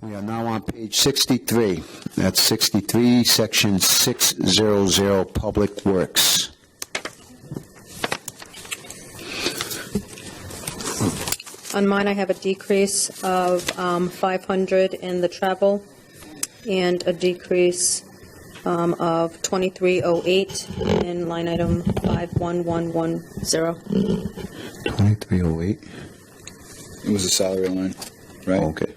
We are now on page 63. That's 63, section 600, Public Works. On mine, I have a decrease of 500 in the travel and a decrease of 2308 in line item 51110. 2308. It was a salary line, right? Okay.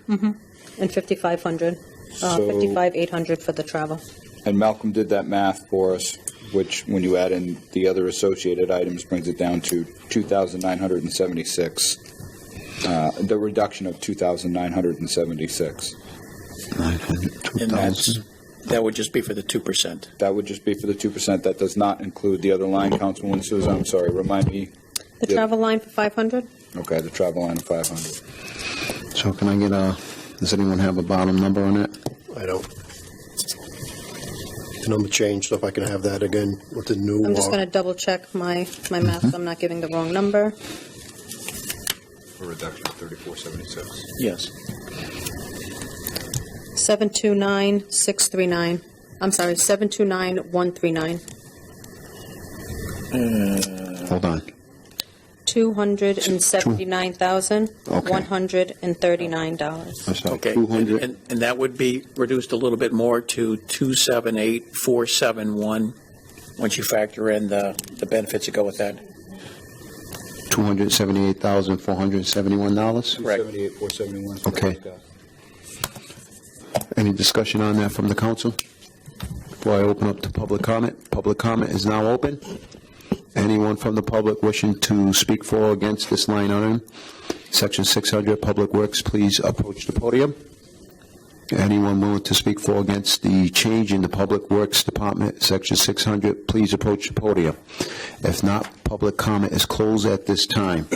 And 5500, 55,800 for the travel. And Malcolm did that math for us, which, when you add in the other associated items, brings it down to 2,976. The reduction of 2,976. 900, And 2,000. that would just be for the 2%. That would just be for the 2%. That does not include the other line, Councilwoman Souza. I'm sorry, remind me. The travel line for 500? Okay, the travel line of 500. So can I get does anyone have a bottom number on it? I don't. The number changed, so if I can have that again with the new. I'm just going to double check my math, so I'm not giving the wrong number. A reduction of 3476. Yes. 729,639. I'm sorry, 729,139. Hold on. $279,139. I'm sorry, Okay. 200. And that would be reduced a little bit more to 278,471 once you factor in the benefits that go with that. $278,471. Correct. 278,471. Okay. Any discussion on that from the council? Before I open up to public comment. Public comment is now open. Anyone from the public wishing to speak for or against this line item, Section 600, Public Works, please approach the podium. Anyone willing to speak for or against the change in the Public Works Department, Section 600, please approach the podium. If not, public comment is closed at this time.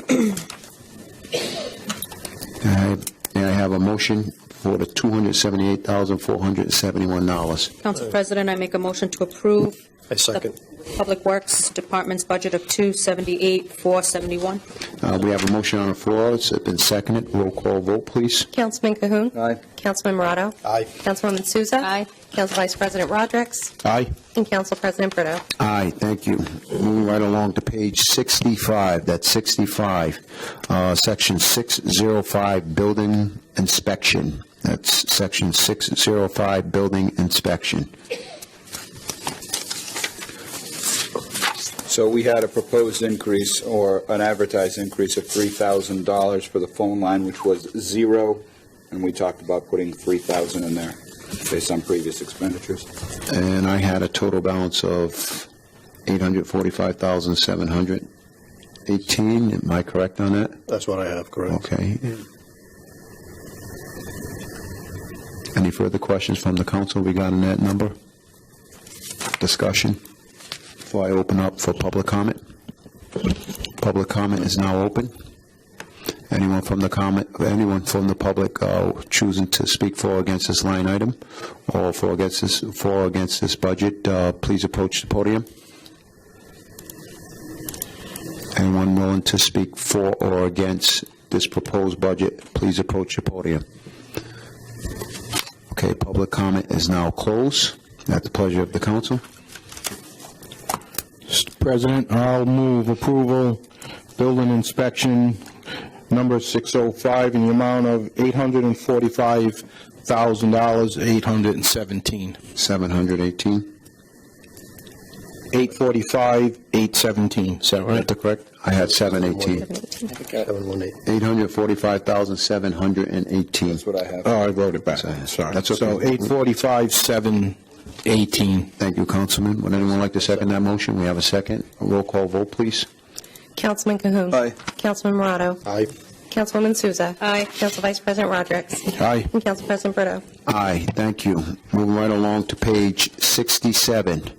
May I have a motion for the $278,471? Council President, I make a motion to approve I second. the Public Works Department's budget of $278,471. We have a motion on the floor. It's been seconded. Roll call vote, please. Councilman Cahoon. Aye. Councilman Morato. Aye. Councilwoman Souza. Aye. Council Vice President Rodrick. Aye. And Council President Brito. Aye, thank you. Moving right along to page 65. That's 65. Section 605, Building Inspection. That's Section 605, Building Inspection. So we had a proposed increase or an advertised increase of $3,000 for the phone line, which was zero, and we talked about putting $3,000 in there based on previous expenditures. And I had a total balance of $845,718. Am I correct on that? That's what I have, correct. Okay. Any further questions from the council regarding that number? Discussion? Before I open up for public comment. Public comment is now open. Anyone from the public choosing to speak for or against this line item or for or against this budget, please approach the podium. Anyone willing to speak for or against this proposed budget, please approach the podium. Okay, public comment is now closed. At the pleasure of the council. Mr. President, I'll move approval, building inspection number 605 in the amount of $845,817. 718. 845,817. Is that right? That's correct. I had 718. 718. 845,718. That's what I have. Oh, I wrote it back. Sorry. Sorry. That's okay. So 845,718. Thank you, Councilman. Would anyone like to second that motion? We have a second. A roll call vote, please. Councilman Cahoon. Aye. Councilman Morato. Aye. Councilwoman Souza. Aye. Council Vice President Rodrick. Aye. And Council President Brito. Aye, thank you. Moving right along to page 67,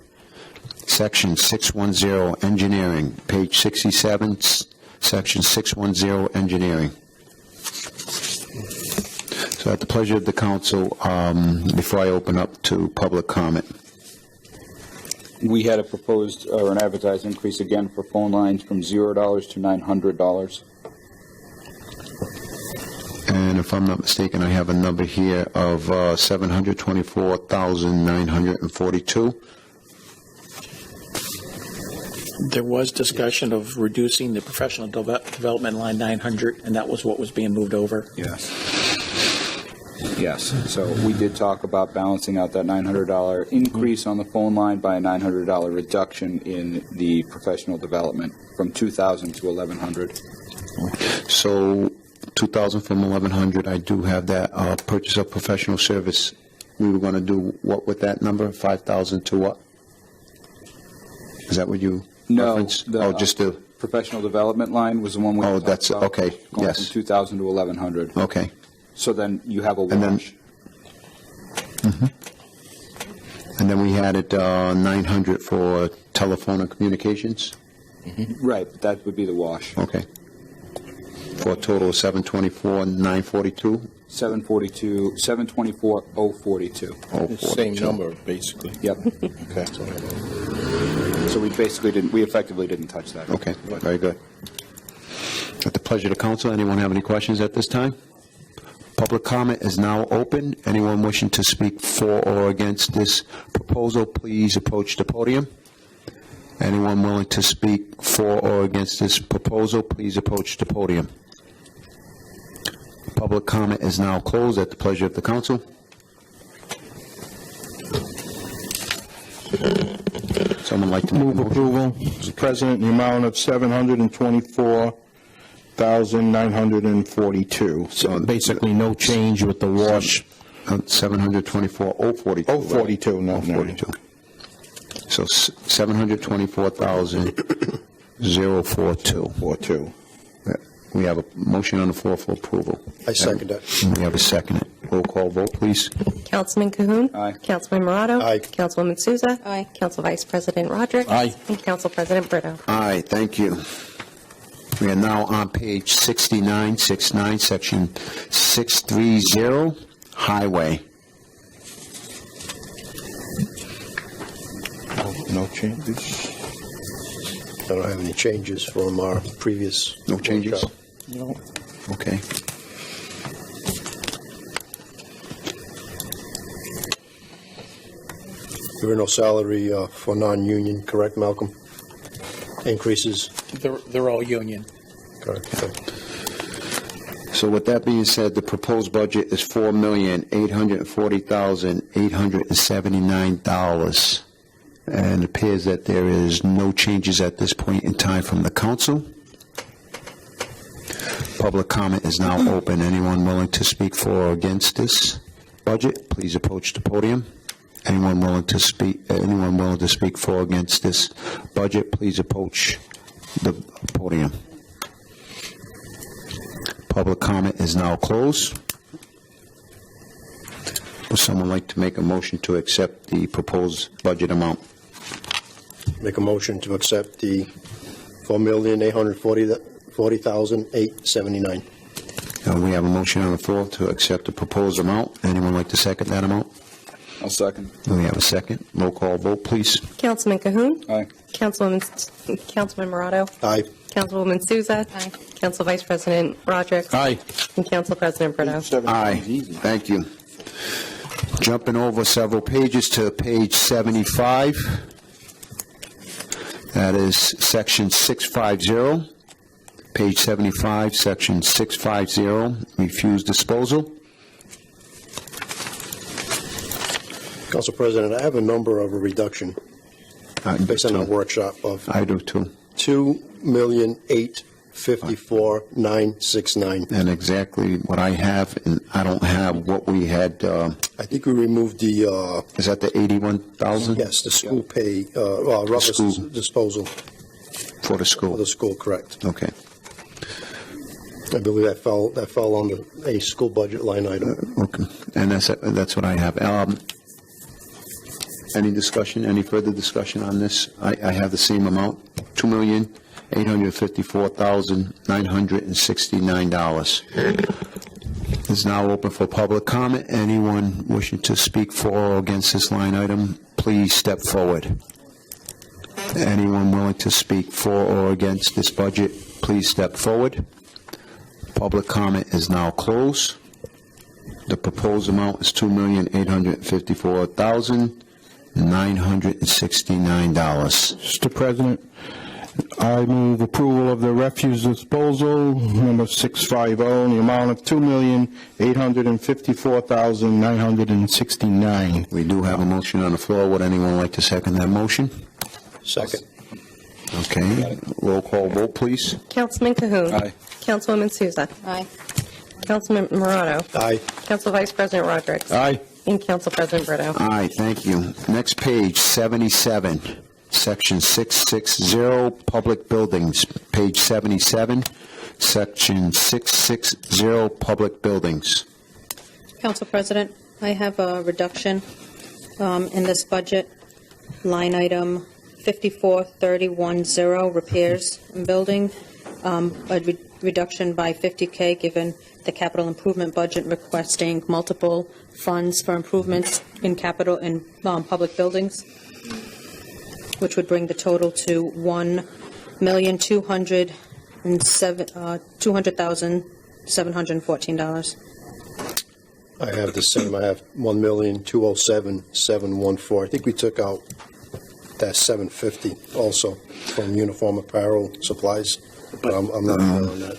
section 610, engineering. Page 67, section 610, engineering. So at the pleasure of the council, before I open up to public comment. We had a proposed or an advertised increase again for phone lines from $0 to $900. And if I'm not mistaken, I have a number here of $724,942. There was discussion of reducing the professional development line 900, and that was what was being moved over. Yes. Yes, so we did talk about balancing out that $900 increase on the phone line by a $900 reduction in the professional development from $2,000 to $1,100. So 2,000 from 1,100, I do have that. Purchase of professional service, we were going to do what with that number? 5,000 to what? Is that what you No, referenced? the Just the, professional development line was the one we Oh, talked that's- about, okay, going yes. from 2,000 to 1,100. okay. So then you have a And then- wash. And then we had it 900 for telephone and communications? Right, that would be the wash. Okay. For a total of 724,942? 724,042. Oh, It's the same 42. number, basically. Yep. Okay. So we effectively didn't touch that. Okay, very good. At the pleasure of the council, anyone have any questions at this time? Public comment is now open. Anyone wishing to speak for or against this proposal, please approach the podium. Anyone willing to speak for or against this proposal, please approach the podium. Public comment is now closed at the pleasure of the council. Someone like to make a Move motion? approval, Mr. President, in the amount of $724,942. So basically, no change with the wash. 724,042. 042, not 042. So 724,042. 42. We have a motion on the floor for approval. I second that. We have a second. Roll call vote, please. Councilman Cahoon. Aye. Councilman Morato. Aye. Councilwoman Souza. Aye. Council Vice President Rodrick. Aye. And Council President Brito. Aye, thank you. We are now on page 69, section 630, Highway. No changes. I don't have any changes from our previous. No changes? workshop. No. Okay. There were no salary for non-union, correct, Malcolm? Increases? They're all union. Correct. Okay. So with that being said, the proposed budget is $4,840,879. And it appears that there is no changes at this point in time from the council. Public comment is now open. Anyone willing to speak for or against this budget, please approach the podium. Anyone willing to speak for or against this budget, please approach the podium. Public comment is now closed. Would someone like to make a motion to accept the proposed budget amount? Make a motion to accept the $4,840,879. We have a motion on the floor to accept the proposed amount. Anyone like to second that amount? I'll second. We have a second. Roll call vote, please. Councilman Cahoon. Aye. Councilman Morato. Aye. Councilwoman Souza. Aye. Council Vice President Rodrick. Aye. And Council President Brito. Aye. Thank you. Jumping over several pages to page 75. That is section 650. Page 75, section 650, refuse disposal. Council President, I have a number of a reduction based on our workshop of I do too. $2,854,969. And exactly what I have, and I don't have what we had, I think we removed the, is that the 81,000? yes, the school pay, rubber School. disposal For the for school. the school, correct. Okay. I believe that fell under a school budget line item. Okay. And that's what I have. Any discussion, any further discussion on this? I have the same amount, $2,854,969. Is now open for public comment. Anyone wishing to speak for or against this line item, please step forward. Anyone willing to speak for or against this budget, please step forward. Public comment is now closed. The proposed amount is $2,854,969. Mr. President, I move approval of the refuse disposal, number 650, in the amount of $2,854,969. We do have a motion on the floor. Would anyone like to second that motion? Second. Okay, roll call vote, please. Councilman Cahoon. Aye. Councilwoman Souza. Aye. Councilman Morato. Aye. Council Vice President Rodrick. Aye. And Council President Brito. Aye, thank you. Next page, 77, Section 660, Public Buildings. Page 77, Section 660, Public Buildings. Council President, I have a reduction in this budget, line item 54310, repairs and building, a reduction by 50K given the capital improvement budget requesting multiple funds for improvements in capital and public buildings, which would bring the total to $200,714. I have the same. I have 1,207,714. I think we took out that 750 also from uniform apparel supplies. But I'm not clear on that.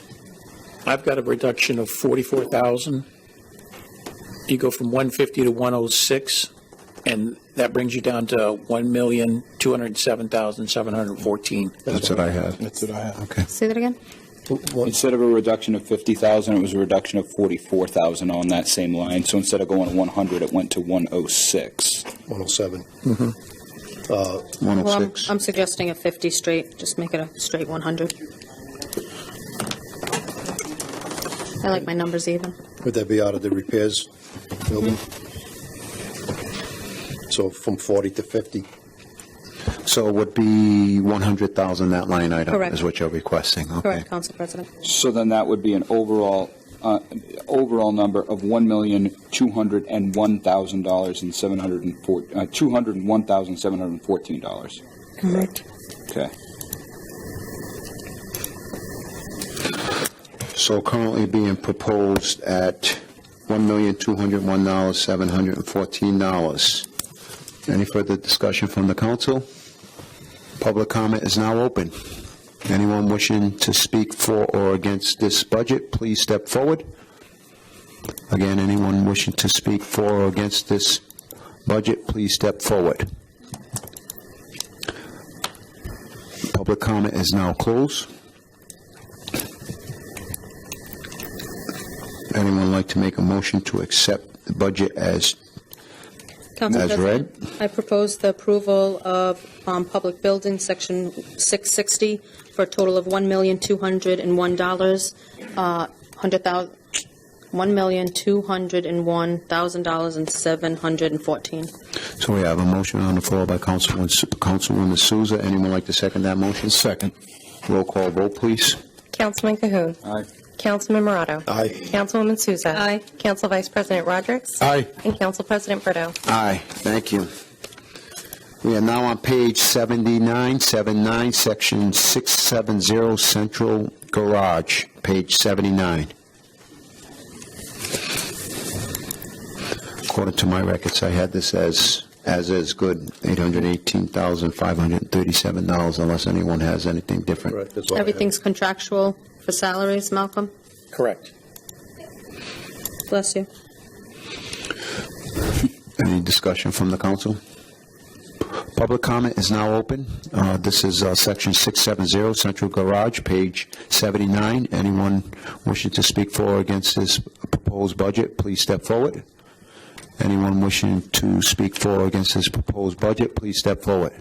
I've got a reduction of 44,000. You go from 150 to 106, and that brings you down to 1,207,714. That's what I have. That's what I have. Okay. Say that again? Instead of a reduction of 50,000, it was a reduction of 44,000 on that same line. So instead of going to 100, it went to 106. 107. Well, 106. I'm suggesting a 50 straight, just make it a straight 100. I like my numbers even. Would that be out of the repairs building? So from 40 to 50. So it would be 100,000, that line item? Correct. Is what you're requesting? Okay. Correct, Council President. So then that would be an overall number of $201,714. Correct. Okay. So currently being proposed at $1,201,714. Any further discussion from the council? Public comment is now open. Anyone wishing to speak for or against this budget, please step forward. Again, anyone wishing to speak for or against this budget, please step forward. Public comment is now closed. Anyone like to make a motion to accept the budget as Council As President, I propose the approval of Public Buildings, Section 660, for a total of $1,201,000, $1,201,714. So we have a motion on the floor by Councilwoman Souza. Anyone like to second that motion? Second. Roll call vote, please. Councilman Cahoon. Aye. Councilman Morato. Aye. Councilwoman Souza. Aye. Council Vice President Rodrick. Aye. And Council President Brito. Aye, thank you. We are now on page 79, Section 670, Central Garage, page 79. According to my records, I had this as is good, $818,537, unless anyone has anything different. Correct. That's all I have. Everything's contractual for salaries, Malcolm? Correct. Bless you. Any discussion from the council? Public comment is now open. This is Section 670, Central Garage, page 79. Anyone wishing to speak for or against this proposed budget, please step forward. Anyone wishing to speak for or against this proposed budget, please step forward.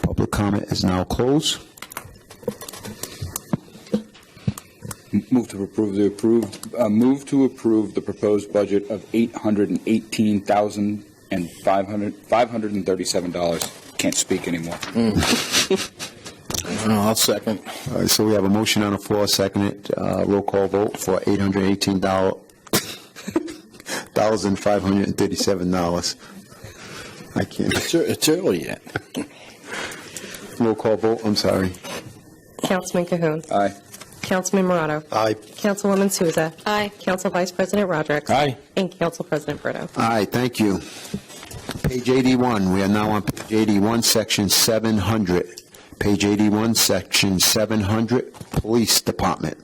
Public comment is now closed. Move to approve the proposed budget of $818,537. Can't speak anymore. I'll second. All right, so we have a motion on the floor, seconded, roll call vote for $818,537. I can't. It's early yet. Roll call vote, I'm sorry. Councilman Cahoon. Aye. Councilman Morato. Aye. Councilwoman Souza. Aye. Council Vice President Rodrick. Aye. And Council President Brito. Aye, thank you. Page 81, we are now on page 81, section 700. Page 81, section 700, Police Department.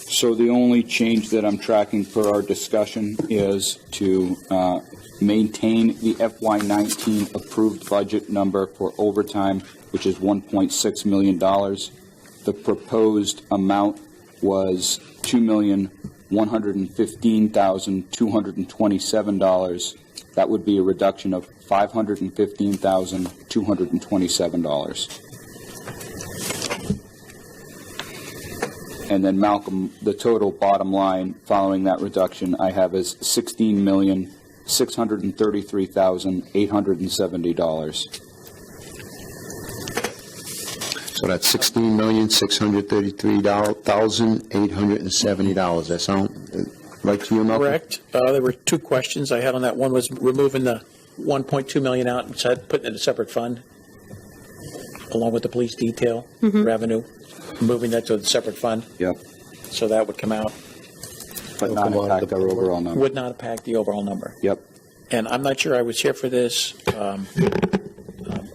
So the only change that I'm tracking per our discussion is to maintain the FY19 approved budget number for overtime, which is $1.6 million. The proposed amount was $2,115,227. That would be a reduction of $515,227. And then Malcolm, the total bottom line following that reduction I have is $16,633,870. So that's $16,633,870. That sound right to you, Malcolm? Correct. There were two questions I had on that. One was removing the $1.2 million out and putting it in a separate fund, along with the police detail revenue, moving that to a separate fund. Yep. So that would come out. But not impact our overall number. Would not impact the overall number. Yep. And I'm not sure I was here for this,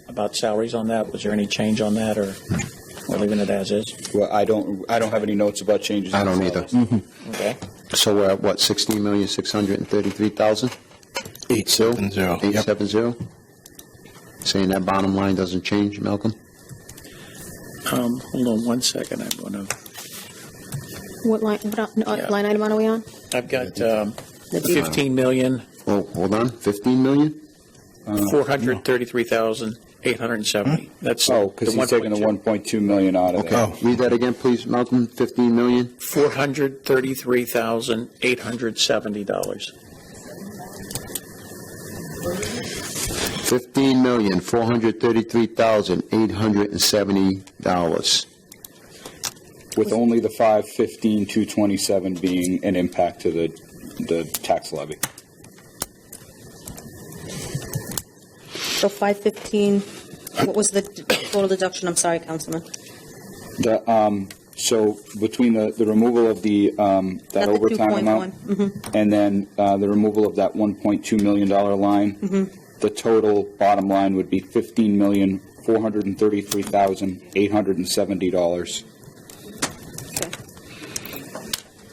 about salaries on that. Was there any change on that, or we're leaving it as is? Well, I don't have any notes about changes. I don't either. Okay. So we're at what, 16,633,000? 870. Yep. 870? Saying that bottom line doesn't change, Malcolm? Hold on one second. I'm going to. What line, line item are we on? I've got 15 million. Oh, hold on, 15 million? 433,870. That's because he's taking the 1.2 million out of Okay, there. read that again, please, Malcolm, 15 million? $433,870. $15,433,870. With only the 515,227 being an impact to the tax levy. So 515, what was the total deduction? I'm sorry, Councilman. So between the removal of the that Got the overtime 2.1. amount and then the removal of that $1.2 million line, the total bottom line would be $15,433,870.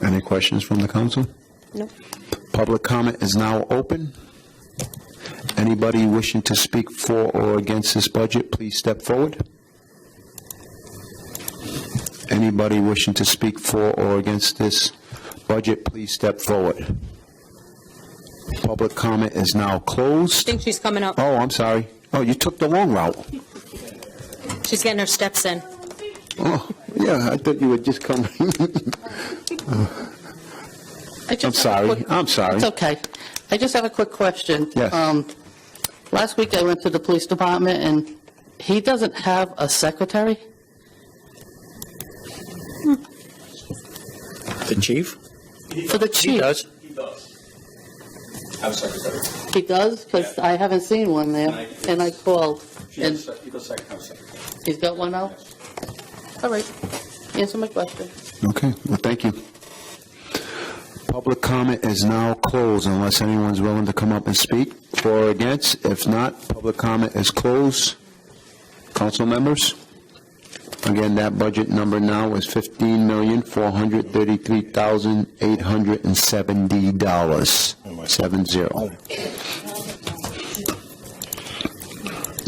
Any questions from the council? No. Public comment is now open. Anybody wishing to speak for or against this budget, please step forward. Anybody wishing to speak for or against this budget, please step forward. Public comment is now I closed. think she's coming up. Oh, I'm sorry. Oh, you took the long route. She's getting her steps in. Oh, yeah, I thought you would just come. I'm sorry. I'm sorry. It's okay. I just have a quick question. Yes. Last week I went to the police department and he doesn't have a secretary? The chief? For the chief? He does. Have a secretary. He does? Because I haven't seen one there. And I called. And He does have a secretary. he's got one now? All right. Answer my question. Okay, well, thank you. Public comment is now closed unless anyone's willing to come up and speak for or against. If not, public comment is closed. Council members? Again, that budget number now is $15,433,870. 70.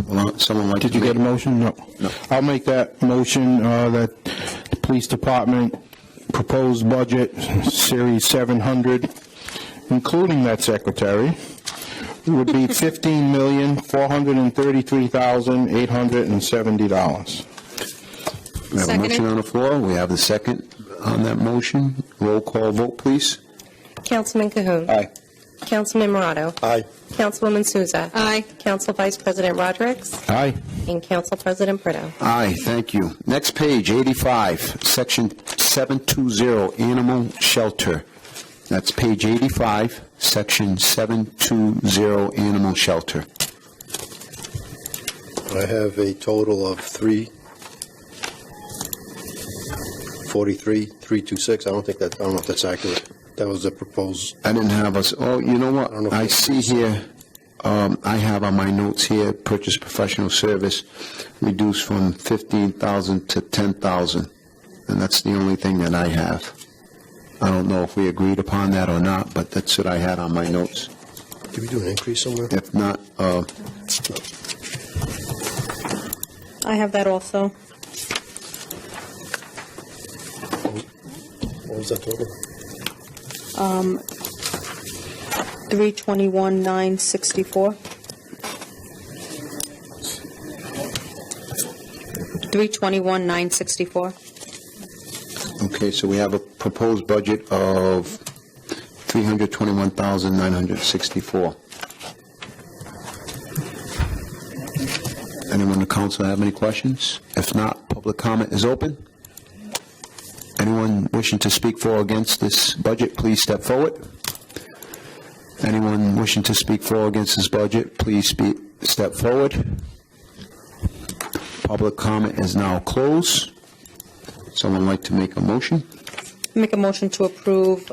Well, someone like Did you get a motion? No. No. I'll make that motion that the police department proposed budget, Series 700, including that secretary, would be $15,433,870. We have a Seconded. motion on the floor. We have the second on that motion. Roll call vote, please. Councilman Cahoon. Aye. Councilman Morato. Aye. Councilwoman Souza. Aye. Council Vice President Rodrick. Aye. And Council President Brito. Aye, thank you. Next page, 85, section 720, animal shelter. That's page 85, section 720, animal shelter. I have a total of 43,326. I don't know if that's accurate. That was the proposed. I didn't have us, oh, you know what? I don't know if I it's- see here, I have on my notes here, purchase professional service reduced from 15,000 to 10,000. And that's the only thing that I have. I don't know if we agreed upon that or not, but that's what I had on my notes. Did we do an increase somewhere? If not, I have that also. What was that total? 321,964. 321,964. okay, so we have a proposed budget of 321,964. Anyone in the council have any questions? If not, public comment is open. Anyone wishing to speak for or against this budget, please step forward. Anyone wishing to speak for or against this budget, please step forward. Public comment is now closed. Someone like to make a motion? Make a motion to approve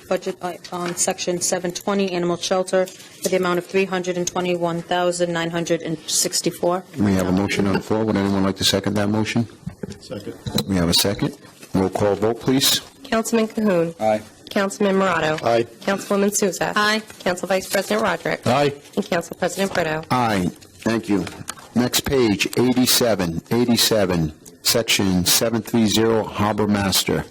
budget on section 720, animal shelter, for the amount of 321,964. We have a motion on the floor. Would anyone like to second that motion? Second. We have a second. Roll call vote, please. Councilman Cahoon. Aye. Councilman Morato. Aye. Councilwoman Souza. Aye. Council Vice President Rodrick. Aye. And Council President Brito. Aye. Thank you. Next page, 87, section 730, Harbor Master.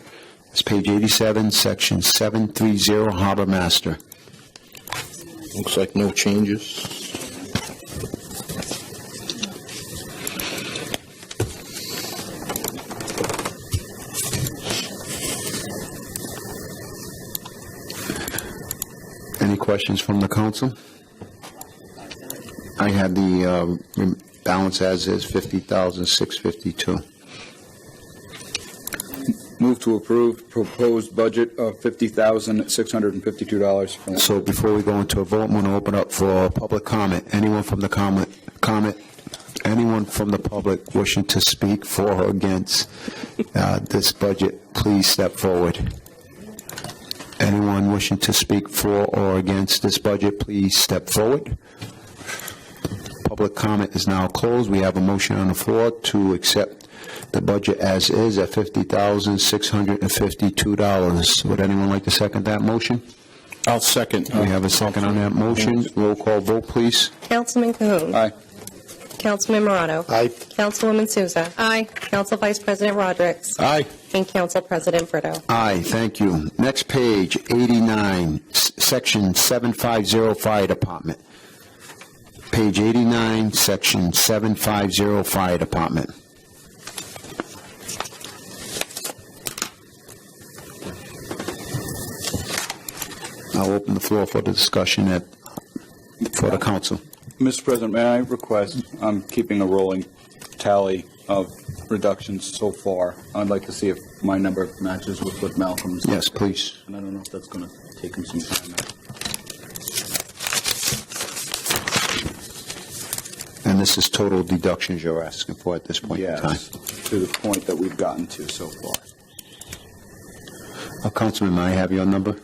It's page 87, section 730, Harbor Master. Looks like no changes. Any questions from the council? I had the balance as is, 50,652. Move to approve proposed budget of $50,652. So before we go into a vote, I'm going to open up for public comment. Anyone from the anyone from the public wishing to speak for or against this budget, please step forward. Anyone wishing to speak for or against this budget, please step forward. Public comment is now closed. We have a motion on the floor to accept the budget as is at $50,652. Would anyone like to second that motion? I'll second. We have a second on that motion. Roll call vote, please. Councilman Cahoon. Aye. Councilman Morato. Aye. Councilwoman Souza. Aye. Council Vice President Rodrick. Aye. And Council President Brito. Aye, thank you. Next page, 89, section 750, Fire Department. Page 89, section 750, Fire Department. I'll open the floor for the discussion for the council. Mr. President, may I request, I'm keeping a rolling tally of reductions so far. I'd like to see if my number matches with what Malcolm's. Yes, please. And I don't know if that's going to take him some time. And this is total deductions you're asking for at this point in time. Yes, to the point that we've gotten to so far. Councilman, may I have your number?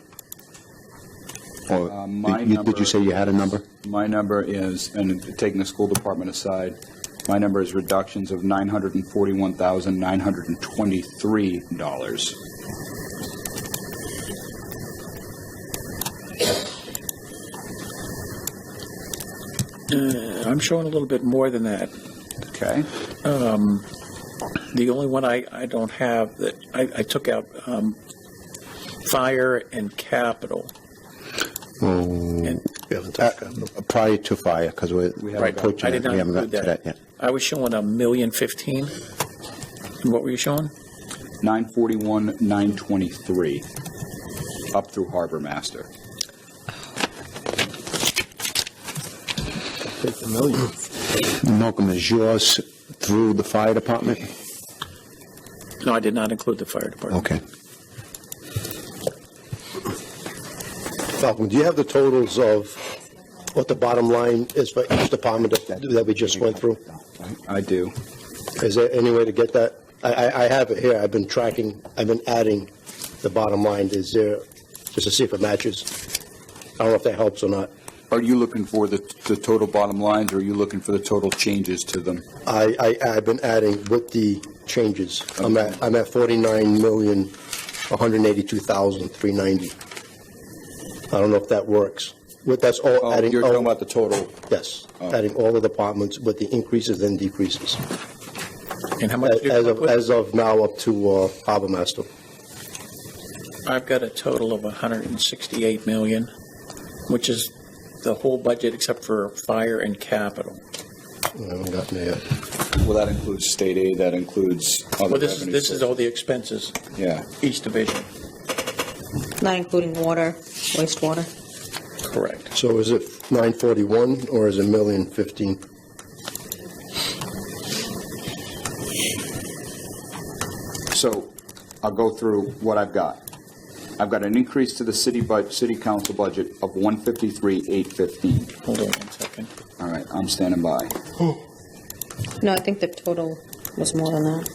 Or did you say you had a number? My number is, and taking the school department aside, my number is reductions of $941,923. I'm showing a little bit more than that. Okay. The only one I don't have that I took out fire and capital. Oh, We haven't touched capital. prior to fire, because we're haven't got- approaching I it. did not We haven't gotten include to that. that yet. I was showing $1,015,000. And what were you showing? 941,923 up through Harbor Master. Take the million. Malcolm, is yours through the fire department? No, I did not include the fire department. Okay. Malcolm, do you have the totals of what the bottom line is for each department that we just went through? I do. Is there any way to get that I have it here. I've been tracking, I've been adding the bottom line. Is there, just to see if it matches. I don't know if that helps or not. Are you looking for the total bottom lines, or are you looking for the total changes to them? I've been adding with the changes. I'm at 49,182,390. I don't know if that works. That's all Oh, adding. you're talking about the total. Yes, Oh. adding all the departments with the increases and decreases. And how much did you come up with? As of now, up to Harbor Master. I've got a total of 168 million, which is the whole budget except for fire and capital. I haven't gotten there yet. Well, that includes state aid, that includes other Well, this revenues. is all the expenses, Yeah. each division. Not including water, wastewater. Correct. So is it 941 or is it 1,015,000? So I'll go through what I've got. I've got an increase to the city council budget of 153,815. Hold on 1 second. All right, I'm standing by. No, I think the total was more than that.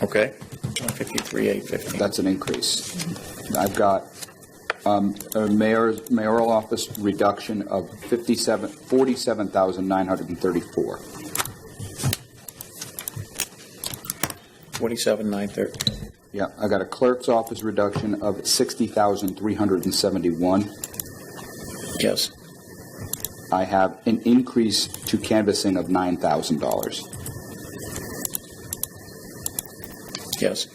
Okay. 153,815. That's an increase. I've got a mayoral office reduction of 47,934. 47,930. Yeah, I got a clerk's office reduction of 60,371. Yes. I have an increase to canvassing of $9,000. Yes.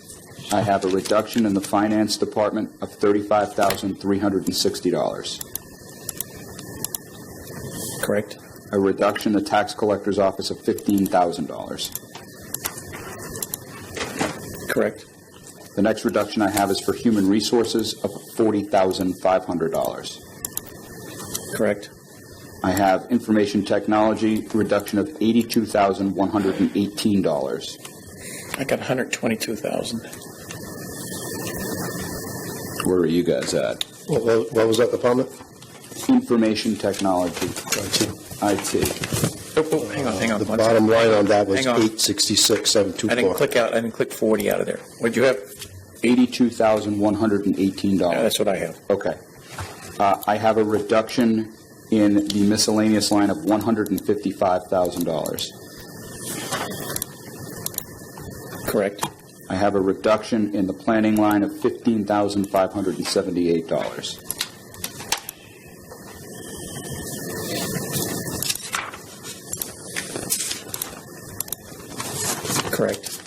I have a reduction in the finance department of $35,360. Correct. A reduction in the tax collector's office of $15,000. Correct. The next reduction I have is for human resources of $40,500. Correct. I have information technology reduction of $82,118. I got 122,000. Where are you guys at? What was that department? Information technology, IT. Oh, hang on. The one bottom second. line on that was Hang on. 866,724. I didn't click 40 out of there. What'd you have? $82,118. Yeah, that's what I have. Okay. I have a reduction in the miscellaneous line of $155,000. Correct. I have a reduction in the planning line of $15,578. Correct.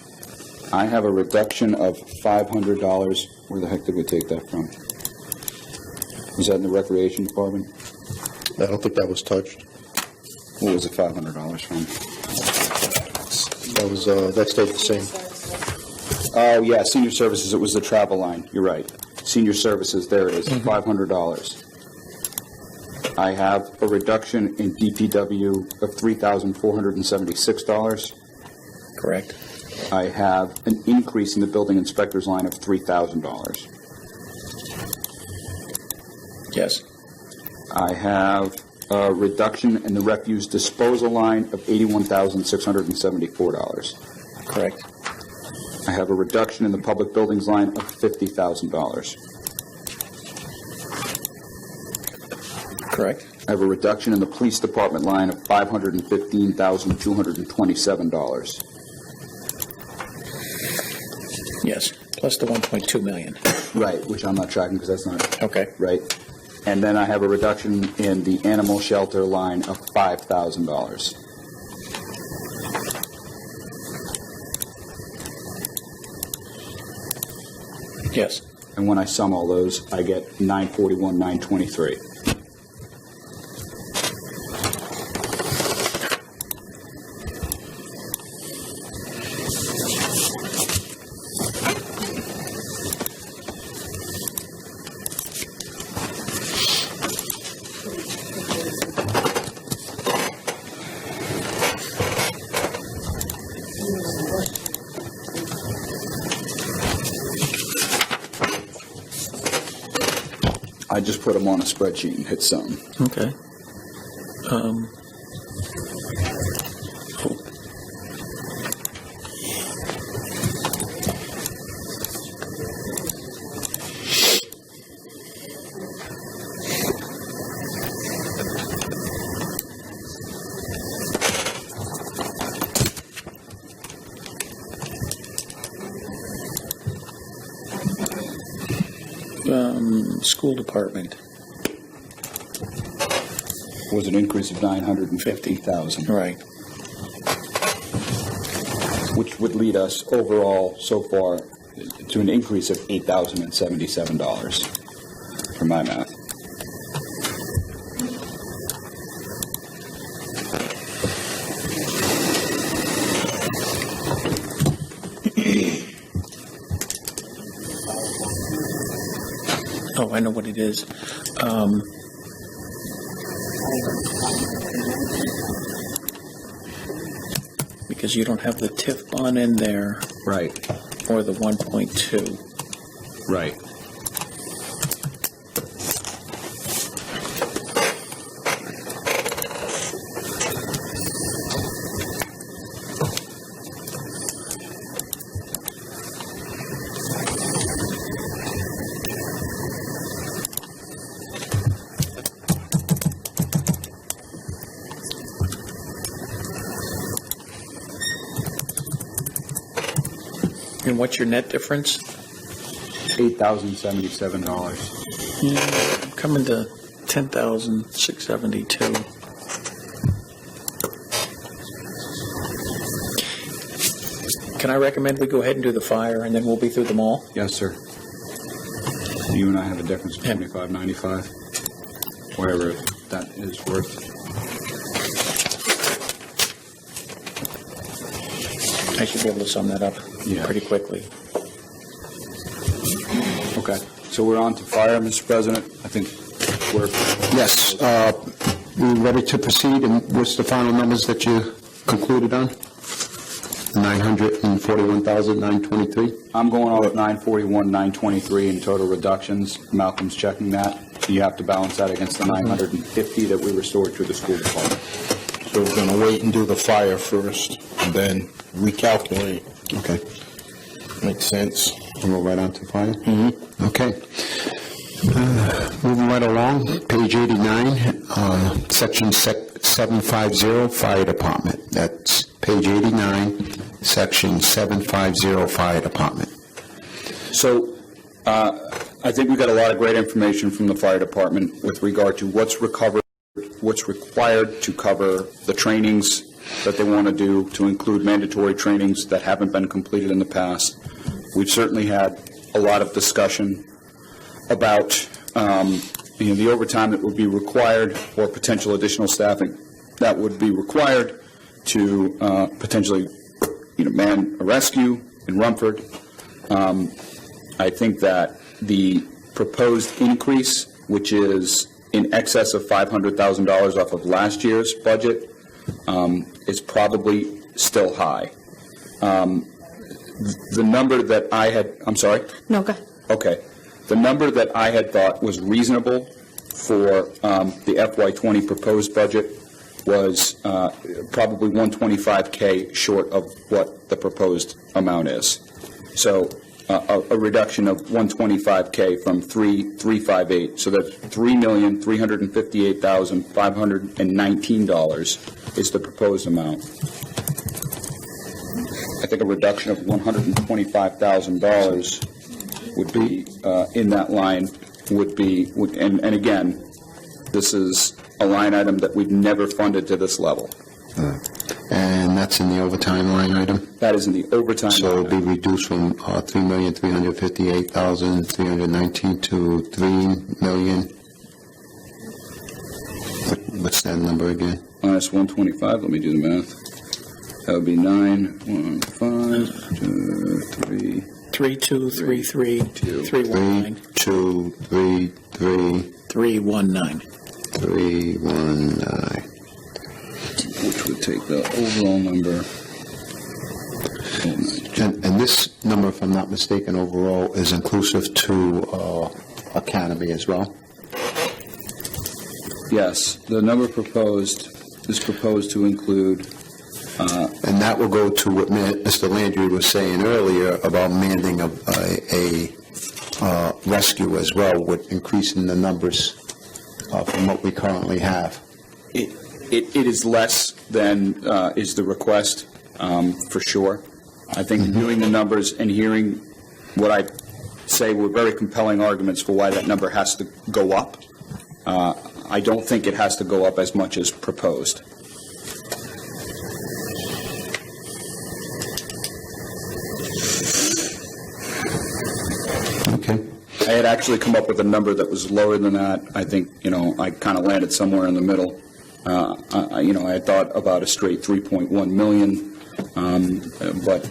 I have a reduction of $500. Where the heck did we take that from? Was that in the recreation department? I don't think that was touched. What was the $500 from? That stayed the same. Oh, yeah, senior services, it was the travel line. You're right. Senior services, there it is, $500. I have a reduction in DPW of $3,476. Correct. I have an increase in the building inspector's line of $3,000. Yes. I have a reduction in the refuse disposal line of $81,674. Correct. I have a reduction in the public buildings line of $50,000. Correct. I have a reduction in the police department line of $515,227. Yes. Plus the 1.2 million. Right, which I'm not tracking because that's not Okay. right. And then I have a reduction in the animal shelter line of $5,000. Yes. And when I sum all those, I get 941, 923. I just put them on a spreadsheet and hit sum. Okay. School department, Was an increase of 950,000, right. which would lead us overall so far to an increase of $8,077 for my math. Oh, I know what it is. Because you don't have the TIF bond in there Right, or the 1.2. right. And what's your net difference? $8,077. I'm coming to 10,672. Can I recommend we go ahead and do the fire, and then we'll be through them all? Yes, sir. You and I have a difference of $25.95, whatever that is worth. I should be able to sum that up Yeah. pretty quickly. Okay, so we're on to fire, Mr. President. I think we're... Yes, we ready to proceed, and what's the final numbers that you concluded on? 941,923? I'm going on with 941, 923 in total reductions. Malcolm's checking that. You have to balance that against the 950 that we restored to the school department. So we're going to wait and do the fire first, and then recalculate. Okay. Makes sense. We'll go right on to fire? Mm-hmm. Okay. Moving right along, page 89, section 750, Fire Department. That's page 89, section 750, Fire Department. So I think we got a lot of great information from the fire department with regard to what's required to cover the trainings that they want to do, to include mandatory trainings that haven't been completed in the past. We've certainly had a lot of discussion about the overtime that would be required, or potential additional staffing that would be required to potentially man a rescue in Rumford. I think that the proposed increase, which is in excess of $500,000 off of last year's budget, is probably still high. The number that I had, I'm sorry? No, go ahead. Okay. The number that I had thought was reasonable for the FY20 proposed budget was probably $125K short of what the proposed amount is. So a reduction of $125K from 3,358. So that's $3,358,519 is the proposed amount. I think a reduction of $125,000 would be in that line and again, this is a line item that we've never funded to this level. And that's in the overtime line item? That is in the overtime. So it'll be reduced from $3,358,319 to $3 million. What's that number again? Minus 125. Let me do the math. That would be 915 3233 319 3,233 319. 319. which would take the overall number. And this number, if I'm not mistaken, overall is inclusive to Academy as well? Yes, the number proposed is proposed to include. And that will go to what Mr. Landry was saying earlier about manning a rescue as well, with increasing the numbers from what we currently have. It is less than is the request, for sure. I think doing the numbers and hearing what I say were very compelling arguments for why that number has to go up. I don't think it has to go up as much as proposed. Okay. I had actually come up with a number that was lower than that. I think, I kind of landed somewhere in the middle. I had thought about a straight 3.1 million, but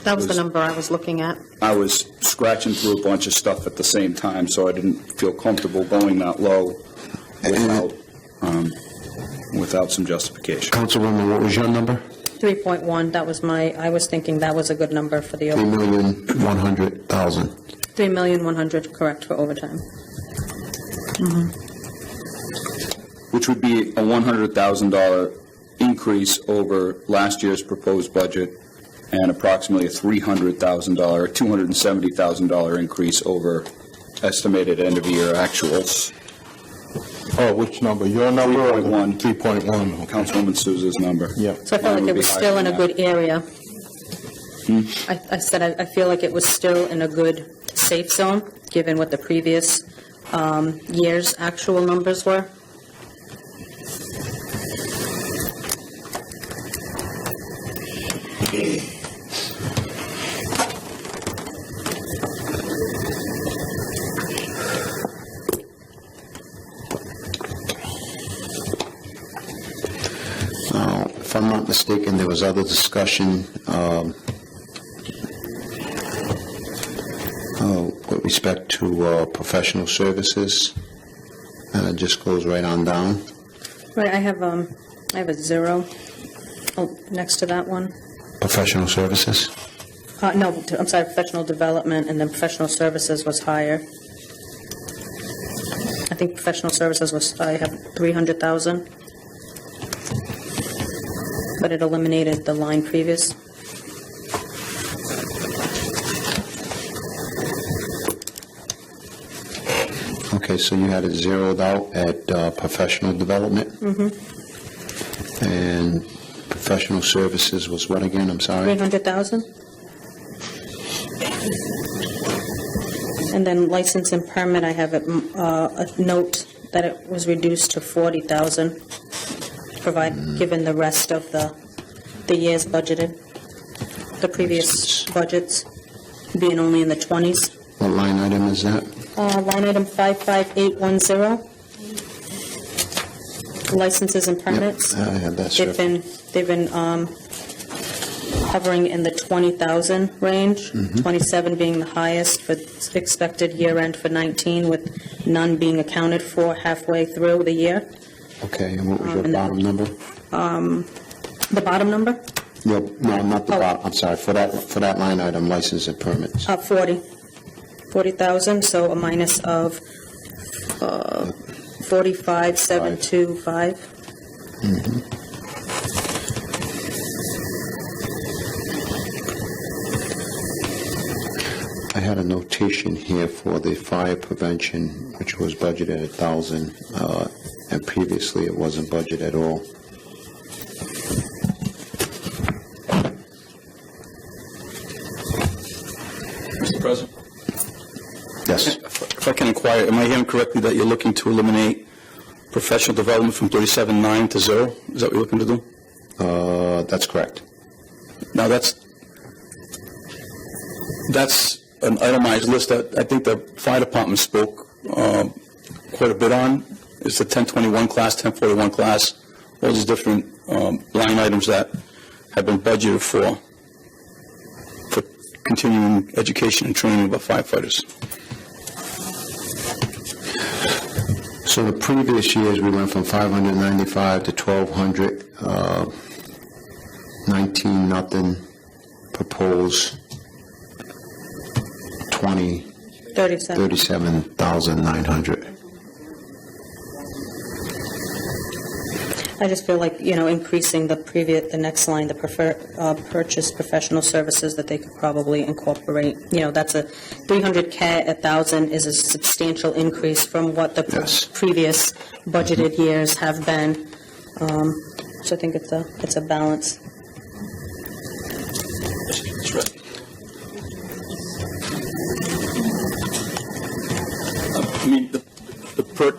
That was the number I was looking at. I was scratching through a bunch of stuff at the same time, so I didn't feel comfortable going that low without some justification. Councilwoman, what was your number? 3.1, I was thinking that was a good number for the, 3,100,000. 3,100,000, correct, for overtime. Which would be a $100,000 increase over last year's proposed budget and approximately a $300,000 or $270,000 increase over estimated end-of-year actuals. Oh, which number? Your number? or the- 3.1. 3.1. Okay. Councilwoman Souza's number. Yeah. So I felt like it was still in a good area. I said I feel like it was still in a good safe zone, given what the previous year's actual numbers were. If I'm not mistaken, there was other discussion with respect to professional services. It just goes right on down. Right, I have a 0 next to that one. Professional services? No, I'm sorry, professional development, and then professional services was higher. I think professional services was, I have 300,000. But it eliminated the line previous. Okay, so you had it zeroed out at professional development? Mm-hmm. And professional services was what again? I'm sorry? 300,000. And then license and permit, I have a note that it was reduced to 40,000, given the rest of the years budgeted, the previous budgets being only in the 20s. What line item is that? Line item 55810, licenses and permits. I have that, They've been hovering in the 20,000 range, 27 being the highest for expected year end for 19, with none being accounted for halfway through the year. Okay, and what was your bottom number? The bottom number? No, not the bottom, I'm sorry, for that line item, license and permits. 40,000, so a minus of 45,725. I had a notation here for the fire prevention, which was budgeted at 1,000, and previously it wasn't budgeted at all. Mr. President? Yes. If I can inquire, am I hearing correctly that you're looking to eliminate professional development from 37.9 to 0? Is that what you're looking to do? That's correct. Now, that's an itemized list that I think the fire department spoke quite a bit on. It's the 1021 class, 1041 class, all these different line items that have been budgeted for continuing education and training of our firefighters. So the previous years, we went from 595 to 1,200, 19 nothing, proposed 37,900. I just feel like, increasing the next line, the purchase professional services, that they could probably incorporate. That's a 300K, 1,000 is a substantial increase from what the previous budgeted years have been. So I think it's a balance. That's right.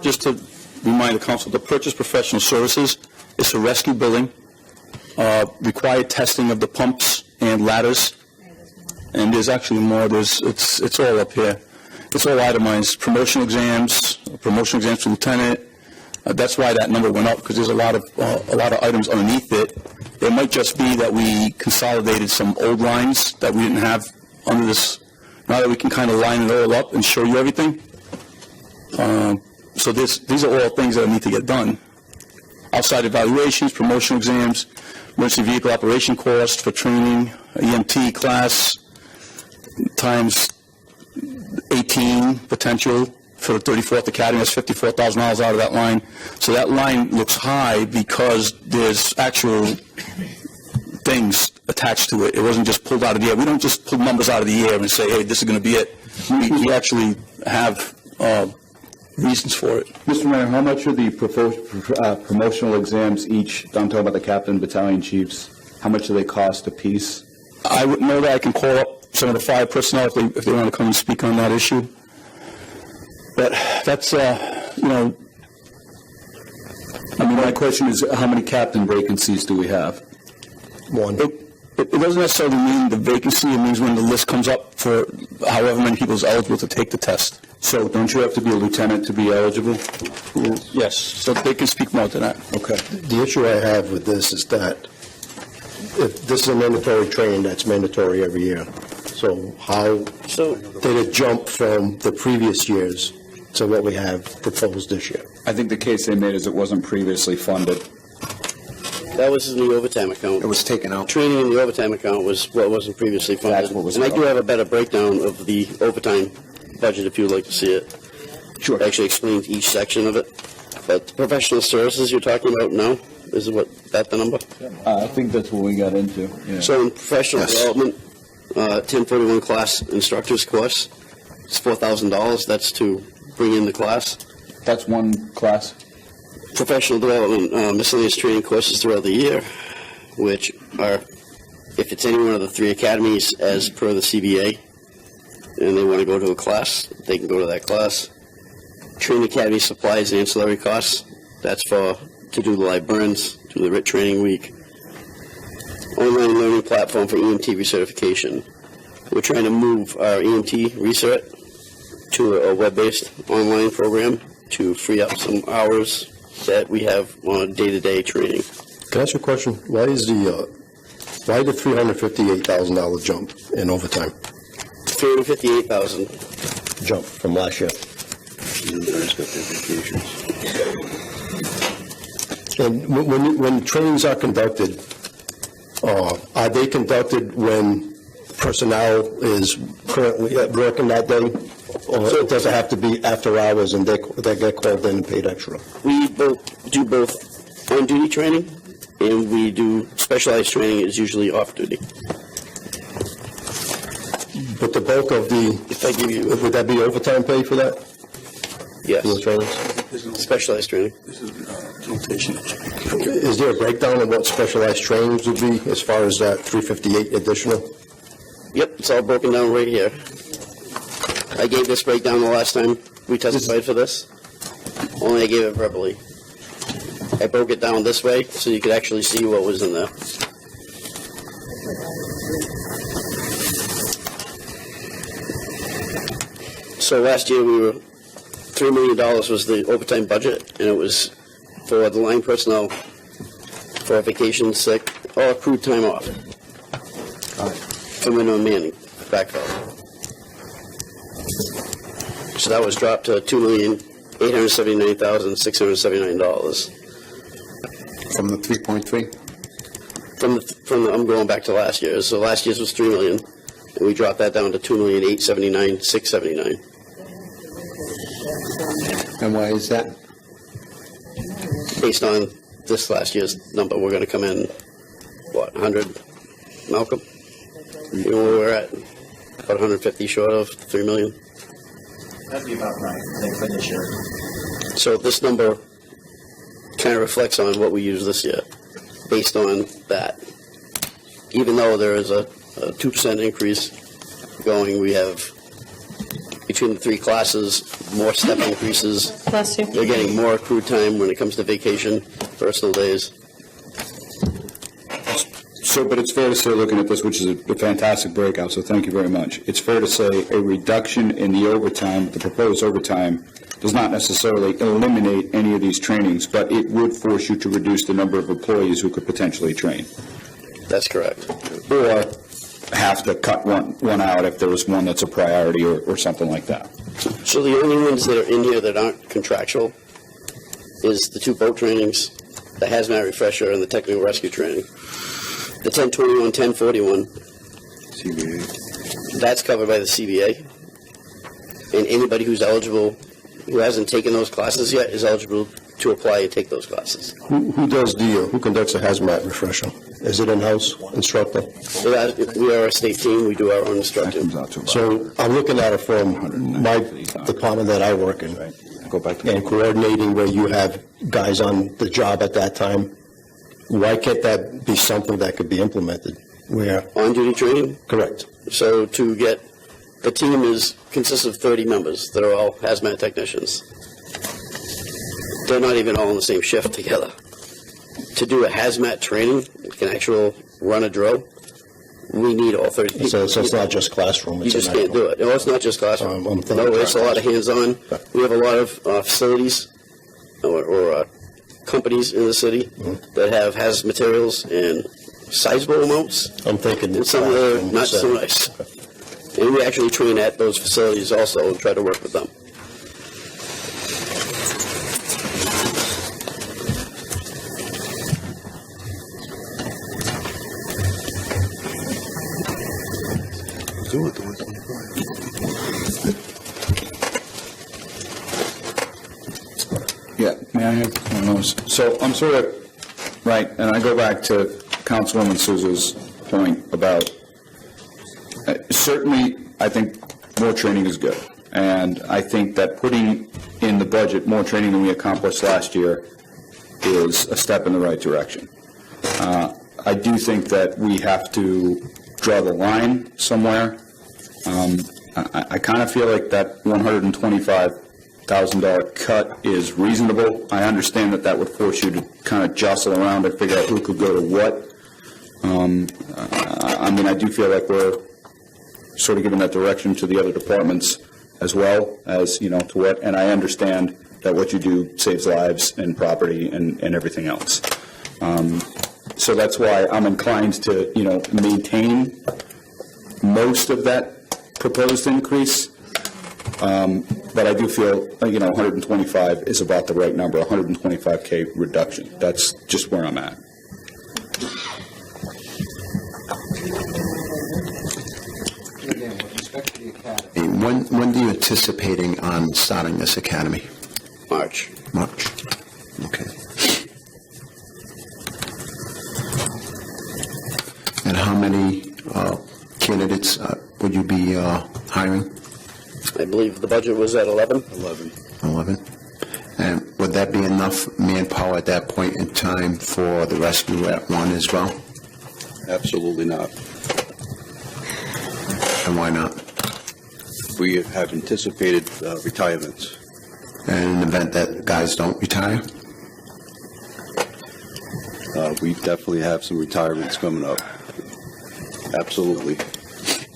just to remind the council, to purchase professional services is for rescue building, required testing of the pumps and ladders, and there's actually more. It's all up here. It's all itemized. Promotional exams to lieutenant. That's why that number went up, because there's a lot of items underneath it. It might just be that we consolidated some old lines that we didn't have under this. Now that we can kind of line it all up and show you everything. So these are all things that need to get done. Outside evaluations, promotional exams, emergency vehicle operation cost for training, EMT class, times 18 potential for the 34th Academy. That's $54,000 out of that line. So that line looks high because there's actual things attached to it. It wasn't just pulled out of the air. We don't just pull numbers out of the air and say, hey, this is going to be it. We actually have reasons for it. Mr. Mayor, how much are the promotional exams each? I'm talking about the captain, battalion chiefs. How much do they cost a piece? I would know that. I can call up some of the fire personnel if they want to come and speak on that issue. But that's, I mean, my question is, how many captain vacancies do we have? One. It doesn't necessarily mean the vacancy. It means when the list comes up for however many people is eligible to take the test. So don't you have to be a lieutenant to be eligible? Yes, so they can speak more to that. Okay. The issue I have with this is that if this is a mandatory training, that's mandatory every year. So how did it jump from the previous years to what we have proposed this year? I think the case they made is it wasn't previously funded. That was in the overtime account. It was taken out. Training in the overtime account was what wasn't previously funded. That's what was and I cut. do have a better breakdown of the overtime budget if you would like to see it. Sure. It actually explains each section of it. But the professional services you're talking about now, is that the number? I think that's what we got into. Yeah. So in professional development, 1041 class instructors course, it's $4,000. That's to bring in the class. That's one class. Professional development, miscellaneous training courses throughout the year, which are, if it's any one of the 3 academies as per the CBA, and they want to go to a class, they can go to that class. Training academy supplies and ancillary costs, that's to do the live burns, do the RIT training week. Online learning platform for EMT recertification. We're trying to move our EMT recert to a web-based online program to free up some hours that we have on day-to-day training. Can I ask you a question? Why the $358,000 jump in overtime? $358,000. Jump from last year. And when trainings are conducted, are they conducted when personnel is currently at work in that day? Or does it have to be after hours and they get called in and paid extra? We do both on-duty training, and we do specialized training is usually off-duty. But the bulk of If I give you, would that be overtime pay for that? yes, For the trainings? specialized training. Is there a breakdown of what specialized trainings would be as far as that 358 additional? Yep, it's all broken down right here. I gave this breakdown the last time we testified for this. Only I gave it verbally. I broke it down this way so you could actually see what was in there. So last year we were, $3 million was the overtime budget, and it was for the line personnel for vacation, sick, or accrued time off. For minimum manning, backfill. So that was dropped to $2,879,679. From the 3.3? From the, I'm going back to last year. So last year's was $3 million, and we dropped that down to $2,879,679. And why is that? Based on this last year's number, we're going to come in, 100, Malcolm? You know where we're at? About 150 short of $3 million. That'd be about right, I think, for this year. So this number kind of reflects on what we use this year, based on that. Even though there is a 2% increase going, we have, between the 3 classes, more step increases. Bless you. They're getting more accrued time when it comes to vacation, personal days. So, but it's fair to say, looking at this, which is a fantastic breakout, so thank you very much. It's fair to say a reduction in the overtime, the proposed overtime, does not necessarily eliminate any of these trainings, but it would force you to reduce the number of employees who could potentially train. That's correct. Or have to cut one out if there was one that's a priority or something like that. So the only ones that are in here that aren't contractual is the 2 boat trainings, the hazmat refresher, and the technical rescue training. The 1021, 1041, CBA. that's covered by the CBA. And anybody who's eligible, who hasn't taken those classes yet, is eligible to apply and take those classes. Who conducts a hazmat refresher? Is it in-house instructor? We are a state team. We do our own instructing. So I'm looking at it from my department that I work in, Go back to and coordinating where you have guys on the job at that time. Why can't that be something that could be implemented? Where? On-duty training. Correct. So to get, the team consists of 30 members that are all hazmat technicians. They're not even all on the same shift together. To do a hazmat training, can actual run a drill, we need all 30 people. So it's not just classroom. You It's just an can't do actual- it. No, it's not just classroom. I'm thinking No, it's a lot of hands-on. Okay. We have a lot of facilities or companies in the city that have hazardous materials and sizable amounts, I'm thinking. and some that are classroom, not so so- nice. And we actually train at those facilities also and try to work with them. Do it, the 125. Yeah, may I have one of those? So I'm sort of, right, and I go back to Councilwoman Souza's point about, certainly, I think more training is good. And I think that putting in the budget more training than we accomplished last year is a step in the right direction. I do think that we have to draw the line somewhere. I kind of feel like that $125,000 cut is reasonable. I understand that would force you to kind of jostle around and figure out who could go to what. I mean, I do feel like we're sort of giving that direction to the other departments as well as, to what, and I understand that what you do saves lives and property and everything else. So that's why I'm inclined to, maintain most of that proposed increase. But I do feel, 125 is about the right number, 125K reduction. That's just where I'm at. When are you anticipating on starting this academy? March. March. Okay. And how many candidates would you be hiring? I believe the budget was at 11. 11. And would that be enough manpower at that point in time for the rescue at 1 as well? Absolutely not. And why not? We have anticipated retirements. And in the event that guys don't retire? We definitely have some retirements coming up. Absolutely.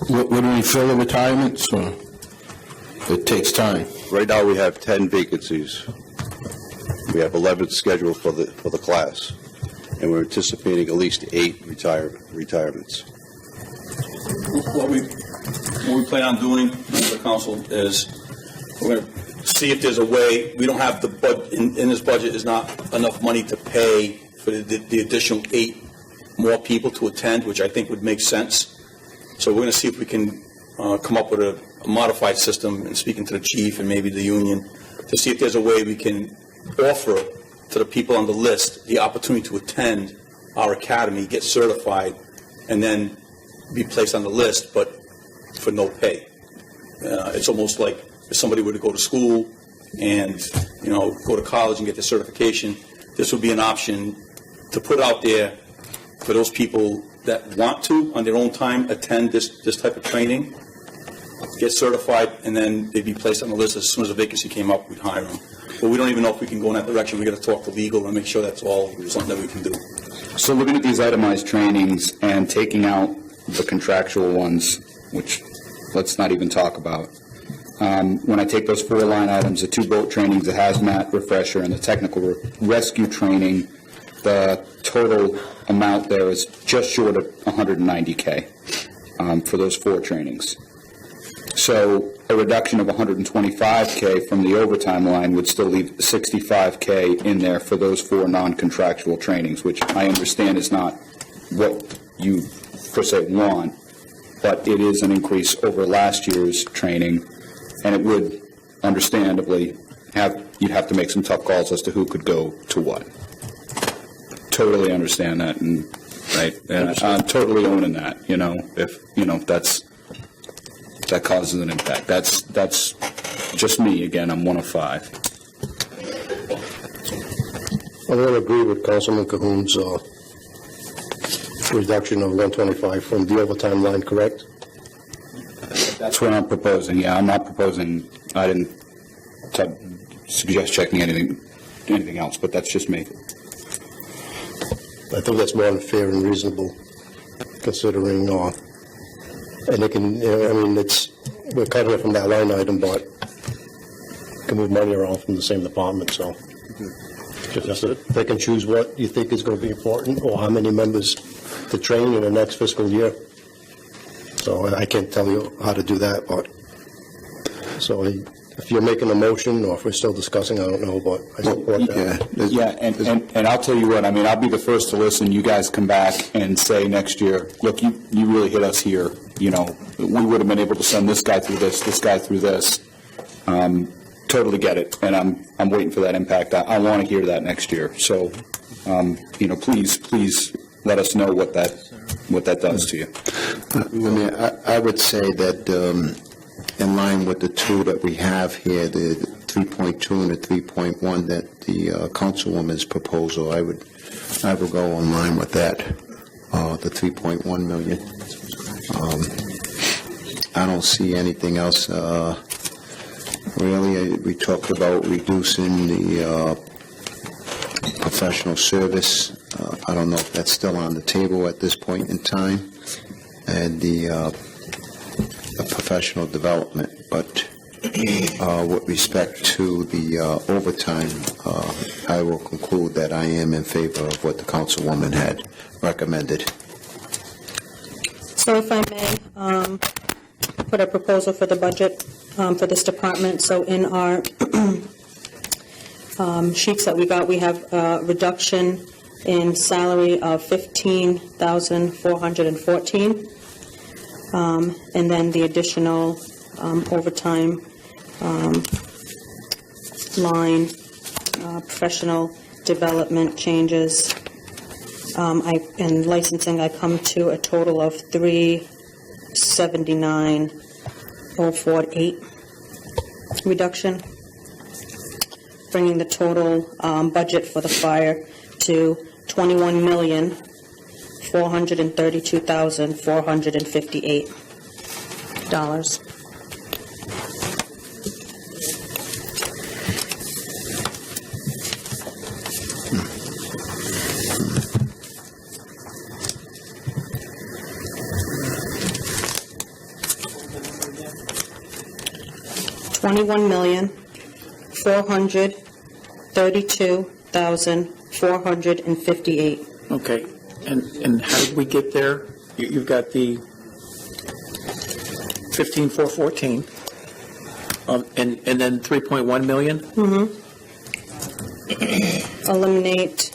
Would we fill the retirements, or it takes time? Right now, we have 10 vacancies. We have 11 scheduled for the class, and we're anticipating at least 8 retirements. What we plan on doing, the council, is we're going to see if there's a way. We don't have the in this budget is not enough money to pay for the additional 8 more people to attend, which I think would make sense. So we're going to see if we can come up with a modified system, and speaking to the chief and maybe the union, to see if there's a way we can offer to the people on the list the opportunity to attend our academy, get certified, and then be placed on the list, but for no pay. It's almost like if somebody were to go to school and, go to college and get their certification, this would be an option to put out there for those people that want to, on their own time, attend this type of training. get certified, and then they'd be placed on the list. As soon as a vacancy came up, we'd hire them. But we don't even know if we can go in that direction. We got to talk to legal and make sure that's all something that we can do. So looking at these itemized trainings and taking out the contractual ones, which let's not even talk about. When I take those 4 line items, the 2 boat trainings, the hazmat refresher, and the technical rescue training, the total amount there is just short of $190K for those 4 trainings. So a reduction of $125K from the overtime line would still leave $65K in there for those 4 non-contractual trainings, which I understand is not what you per se want, but it is an increase over last year's training, and it would, understandably, you'd have to make some tough calls as to who could go to what. Totally understand that, and right, and I'm totally owning that. If that causes an impact. That's just me. Again, I'm one of 5. I'm going to agree with Councilman Cahoon's reduction of 125 from the overtime line, correct? That's what I'm proposing. Yeah, I'm not proposing. I didn't suggest checking anything else, but that's just me. I think that's more than fair and reasonable, considering, and they can, we're cutting it from that line item, but can move money around from the same department, so. Just they can choose what you think is going to be important, or how many members to train in the next fiscal year. So I can't tell you how to do that, but, so if you're making a motion, or if we're still discussing, I don't know, but I support that. Yeah, and I'll tell you what, I'll be the first to listen. You guys come back and say next year, look, you really hit us here. We would have been able to send this guy through this guy through this. Totally get it, and I'm waiting for that impact. I want to hear that next year. So, please let us know what that does to you. I would say that in line with the 2 that we have here, the 3.2 and the 3.1 that the councilwoman's proposal, I would go in line with that, the 3.1 million. I don't see anything else. Really, we talked about reducing the professional service. I don't know if that's still on the table at this point in time, and the professional development. But with respect to the overtime, I will conclude that I am in favor of what the councilwoman had recommended. So if I may, put a proposal for the budget for this department. So in our sheets that we got, we have a reduction in salary of $15,414, and then the additional overtime line, professional development changes, and licensing, I come to a total of $379,048 reduction, bringing the total budget for the fire to $21,432,458. $21,432,458. Okay, and how did we get there? You've got the 15,414, and then 3.1 million? Mm-hmm. Eliminate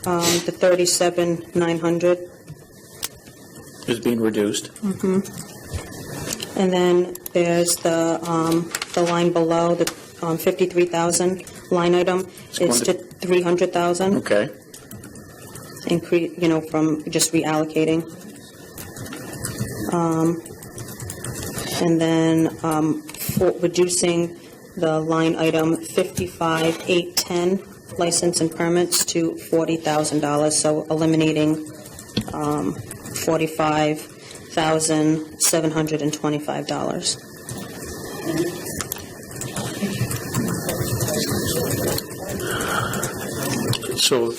the 37,900. Is being reduced. Mm-hmm. And then there's the line below, the 53,000 line item is to 300,000. Okay. Increase, from just reallocating. And then for reducing the line item 55,810 license and permits to $40,000. So eliminating $45,725. So,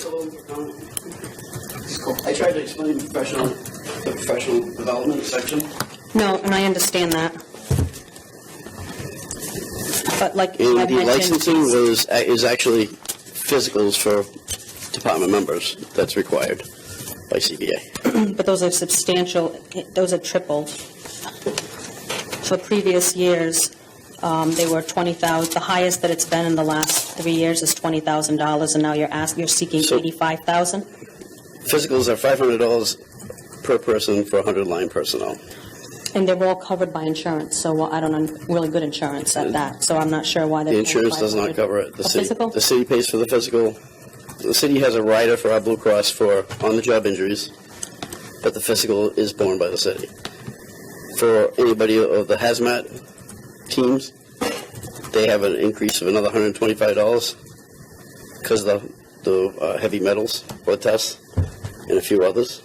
I tried to explain the professional development section. No, and I understand that. But like And I the mentioned, licensing is actually physicals for department members that's required by CBA. but those are substantial, those are tripled. For previous years, they were 20,000, the highest that it's been in the last 3 years is $20,000, and now you're seeking So- 85,000? Physicals are $500 per person for 100-line personnel. And they're all covered by insurance, so I don't know, really good insurance at that, so I'm not sure why they're The paying insurance does not 500. cover it. A physical? The city pays for the physical. The city has a rider for our Blue Cross for on-the-job injuries, but the physical is borne by the city. For anybody of the hazmat teams, they have an increase of another $125 because of the heavy metals blood tests and a few others.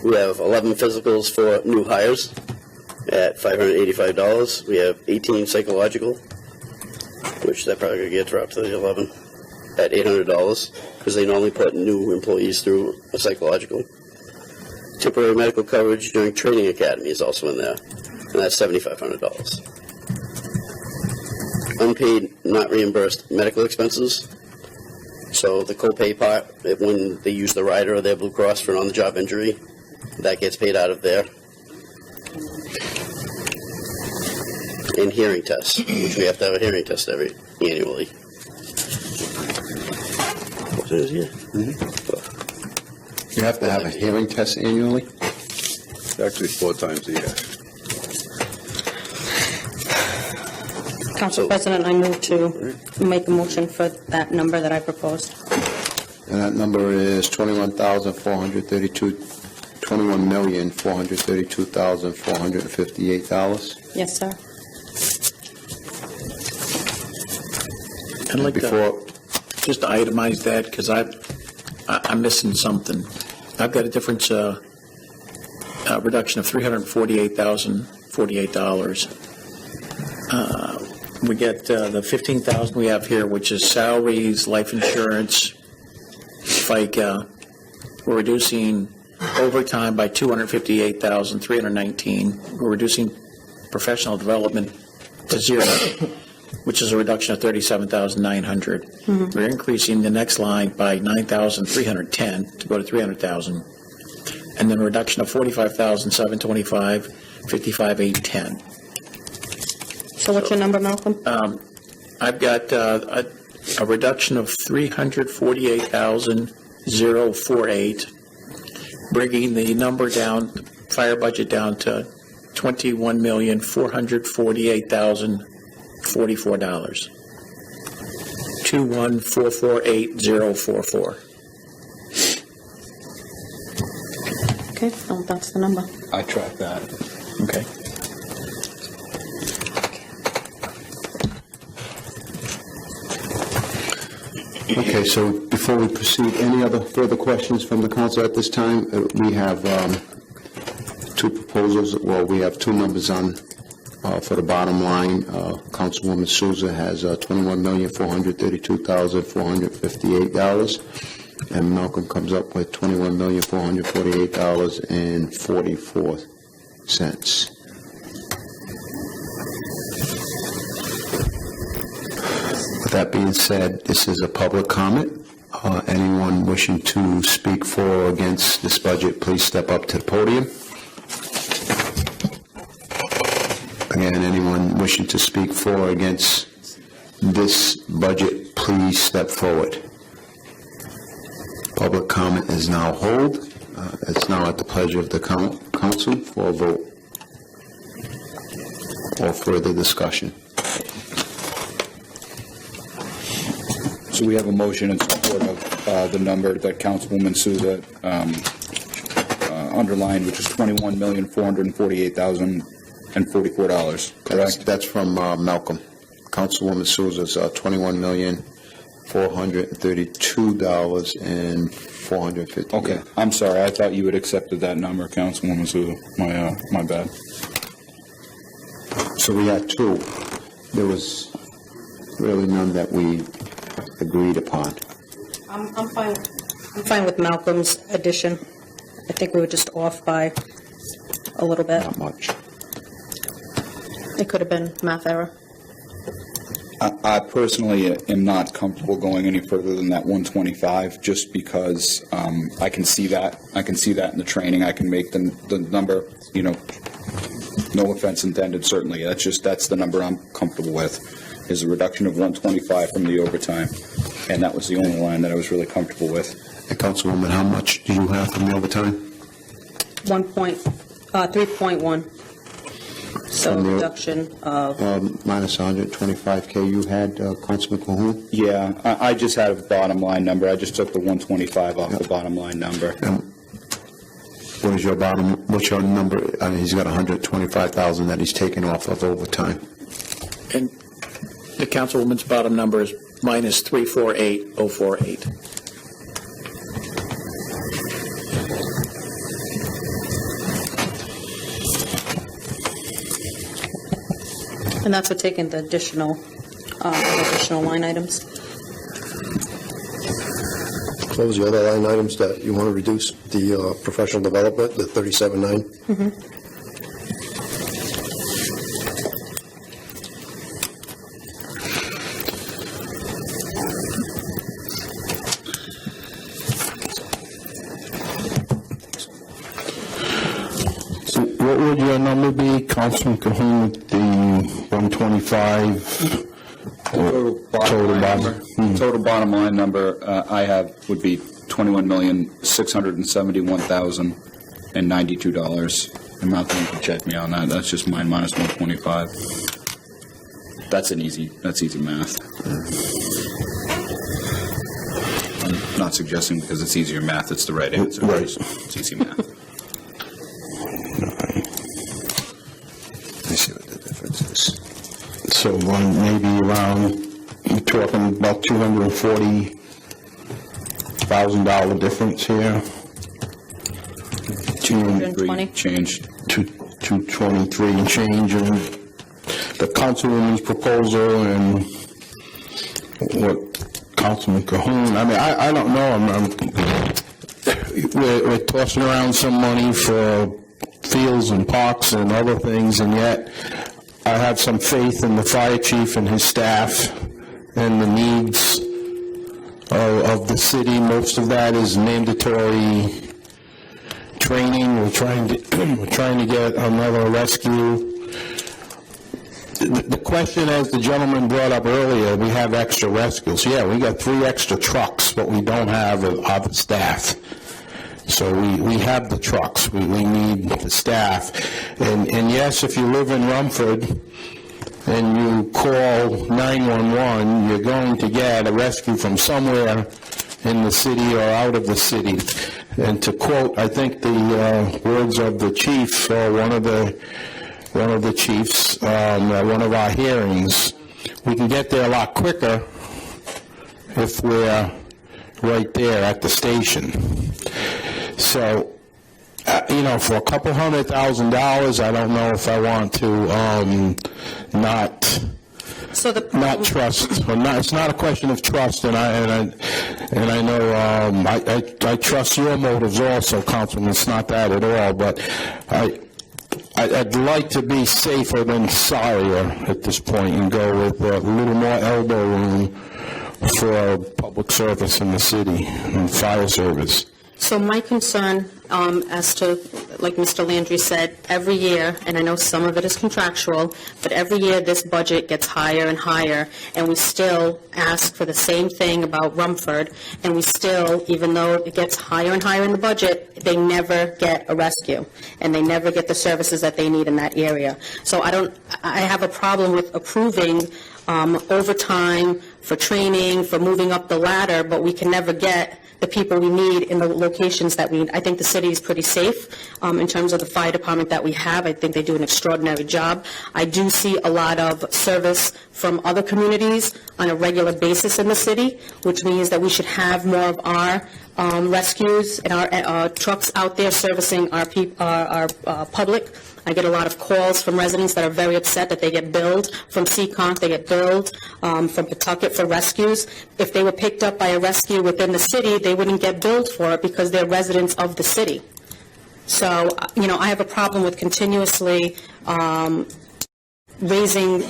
We have 11 physicals for new hires at $585. We have 18 psychological, which that probably could get dropped to the 11 at $800 because they normally put new employees through a psychological. Temporary medical coverage during training academy is also in there, and that's $7,500. Unpaid, not reimbursed medical expenses. So the copay part, when they use the rider or their Blue Cross for an on-the-job injury, that gets paid out of there. And hearing tests, which we have to have a hearing test annually. What is it? You have to have a hearing test annually? Actually, 4 times a year. Council President, I move to make a motion for that number that I proposed. And that number is $21,432,458. Yes, sir. I'd like to Before, just itemize that because I'm missing something. I've got a difference, a reduction of $348,048. We get the $15,000 we have here, which is salaries, life insurance, FICA. We're reducing overtime by $258,319. We're reducing professional development to zero, which is a reduction of $37,900. We're increasing the next line by $9,310 to go to $300,000, and then a reduction of $45,725, $55,810. So what's your number, Malcolm? I've got a reduction of $348,048, bringing the number down, fire budget down to $21,448,044. 21448,044. Okay, oh, that's the number. I track that. Okay. okay, so before we proceed, any other further questions from the council at this time? We have two proposals, well, we have two numbers on, for the bottom line. Councilwoman Souza has $21,432,458, and Malcolm comes up with $21,448,044. With that being said, this is a public comment. Anyone wishing to speak for or against this budget, please step up to the podium. Again, anyone wishing to speak for or against this budget, please step forward. Public comment is now hold. It's now at the pleasure of the council for a vote or further discussion. So we have a motion in support of the number that Councilwoman Souza underlined, which is $21,448,044, correct? That's from Malcolm. Councilwoman Souza's $21,432,450. Okay, I'm sorry, I thought you had accepted that number, Councilwoman Souza. My bad. So we had two. There was really none that we agreed upon. I'm fine. I'm fine with Malcolm's addition. I think we were just off by a little bit. Not much. It could have been math error. I personally am not comfortable going any further than that 125, just because I can see that. I can see that in the training. I can make the number, no offense intended, certainly. That's the number I'm comfortable with, is a reduction of 125 from the overtime. And that was the only line that I was really comfortable with. And Councilwoman, how much do you have from the overtime? 3.1. So From the- reduction of, Minus 125K you had, Councilman Cahoon? Yeah, I just had a bottom line number. I just took the 125 off the bottom line number. What's your number? I mean, he's got 125,000 that he's taken off of overtime. And the councilwoman's bottom number is minus 348,048. and that's for taking the additional line items. What was the other line items that you want to reduce? The professional development, the 37.9? What would your number be, Councilman Cahoon, with the 125? Total bottom line number I have would be $21,671,092. I'm not going to check me on that. That's just mine minus 125. That's easy math. I'm not suggesting because it's easier math, it's the right answer. Right. It's easy math. Let me see what the difference is. So maybe around, you're talking about $240,000 difference here. 220. Change. 223 and change, and the councilwoman's proposal and what Councilman Cahoon, I mean, I don't know, we're tossing around some money for fields and parks and other things, and yet I have some faith in the fire chief and his staff and the needs of the city. Most of that is mandatory training. We're trying to get another rescue. The question, as the gentleman brought up earlier, we have extra rescues. Yeah, we got 3 extra trucks, but we don't have other staff. So we have the trucks. We need the staff. And yes, if you live in Rumford and you call 911, you're going to get a rescue from somewhere in the city or out of the city. And to quote, I think the words of the chief, one of the chiefs at one of our hearings, we can get there a lot quicker if we're right there at the station. So, for a couple $100,000, I don't know if I want to not trust. It's not a question of trust, and I know I trust your motives also, Councilman. It's not that at all, but I'd like to be safer than sorrier at this point and go with a little more elbow room for public service in the city and fire service. So my concern, as to, like Mr. Landry said, every year, and I know some of it is contractual, but every year this budget gets higher and higher, and we still ask for the same thing about Rumford, and we still, even though it gets higher and higher in the budget, they never get a rescue, and they never get the services that they need in that area. So I have a problem with approving overtime for training, for moving up the ladder, but we can never get the people we need in the locations that we need. I think the city is pretty safe in terms of the fire department that we have. I think they do an extraordinary job. I do see a lot of service from other communities on a regular basis in the city, which means that we should have more of our rescues and our trucks out there servicing our public I get a lot of calls from residents that are very upset that they get billed from Seekonk, they get billed from Pawtucket for rescues. If they were picked up by a rescue within the city, they wouldn't get billed for it because they're residents of the city. So, I have a problem with continuously raising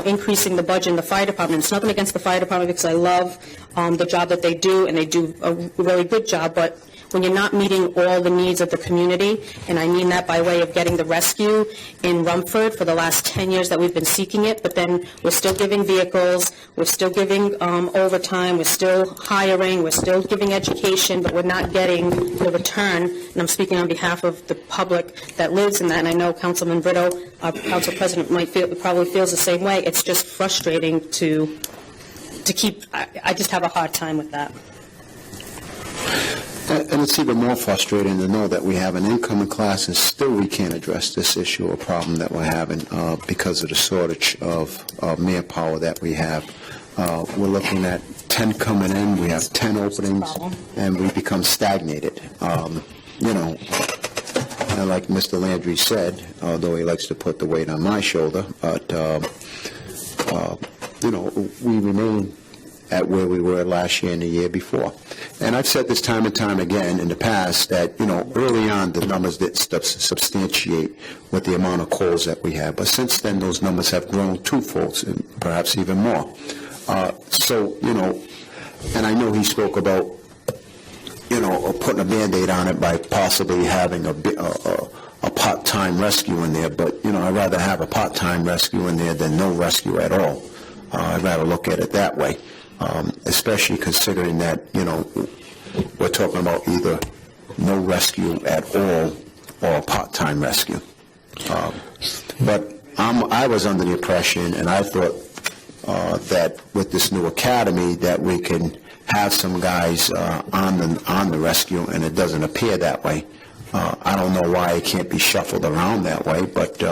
increasing the budget in the fire department. It's nothing against the fire department because I love the job that they do, and they do a really good job, but when you're not meeting all the needs of the community, and I mean that by way of getting the rescue in Rumford for the last 10 years that we've been seeking it, but then we're still giving vehicles, we're still giving overtime, we're still hiring, we're still giving education, but we're not getting the return, and I'm speaking on behalf of the public that lives in that, and I know Councilman Brito, our council president, probably feels the same way. It's just frustrating to keep, I just have a hard time with that. And it's even more frustrating to know that we have an incoming class and still we can't address this issue or problem that we're having because of the shortage of manpower that we have. We're looking at 10 coming in, we have 10 openings, and we become stagnated. And like Mr. Landry said, although he likes to put the weight on my shoulder, but, we remain at where we were last year and the year before. And I've said this time and time again in the past that, early on the numbers didn't substantiate with the amount of calls that we had. But since then, those numbers have grown twofold, and perhaps even more. And I know he spoke about, putting a Band-Aid on it by possibly having a part-time rescue in there. But, I'd rather have a part-time rescue in there than no rescue at all. I'd rather look at it that way. Especially considering that, we're talking about either no rescue at all or a part-time rescue. But I was under the impression, and I thought that with this new academy that we can have some guys on the rescue, and it doesn't appear that way. I don't know why it can't be shuffled around that way, but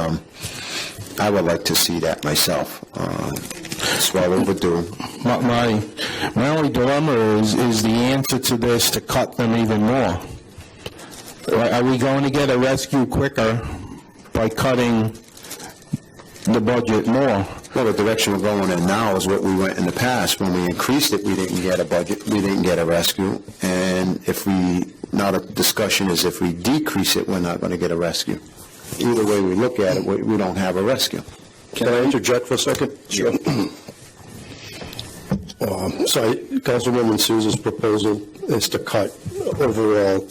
I would like to see that myself. It's well overdue. My only dilemma is the answer to this to cut them even more. Are we going to get a rescue quicker by cutting the budget more? Well, the direction we're going in now is what we went in the past. When we increased it, we didn't get a budget, we didn't get a rescue. And now the discussion is if we decrease it, we're not going to get a rescue. Either way we look at it, we don't have a rescue. Can I interject for a second? Sure. So Councilwoman Souza's proposal is to cut overall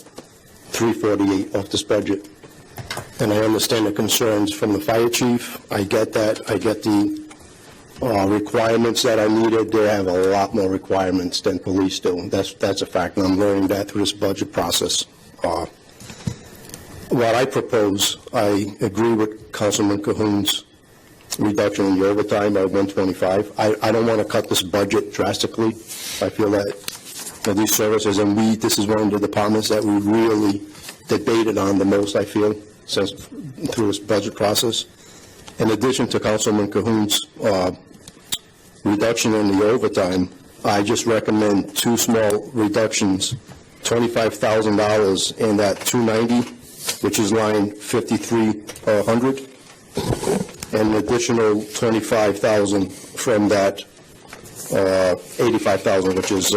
$348 off this budget. And I understand the concerns from the fire chief. I get that. I get the requirements that I needed. They have a lot more requirements than police do. That's a fact, and I'm learning that through this budget process. What I propose, I agree with Councilman Cahoon's reduction in the overtime by 125. I don't want to cut this budget drastically. I feel that for these services, and this is one of the departments that we really debated on the most, I feel, since through this budget process. In addition to Councilman Cahoon's reduction in the overtime, I just recommend two small reductions, $25,000 in that 290, which is line 5300, and an additional $25,000 from that $85,000, which is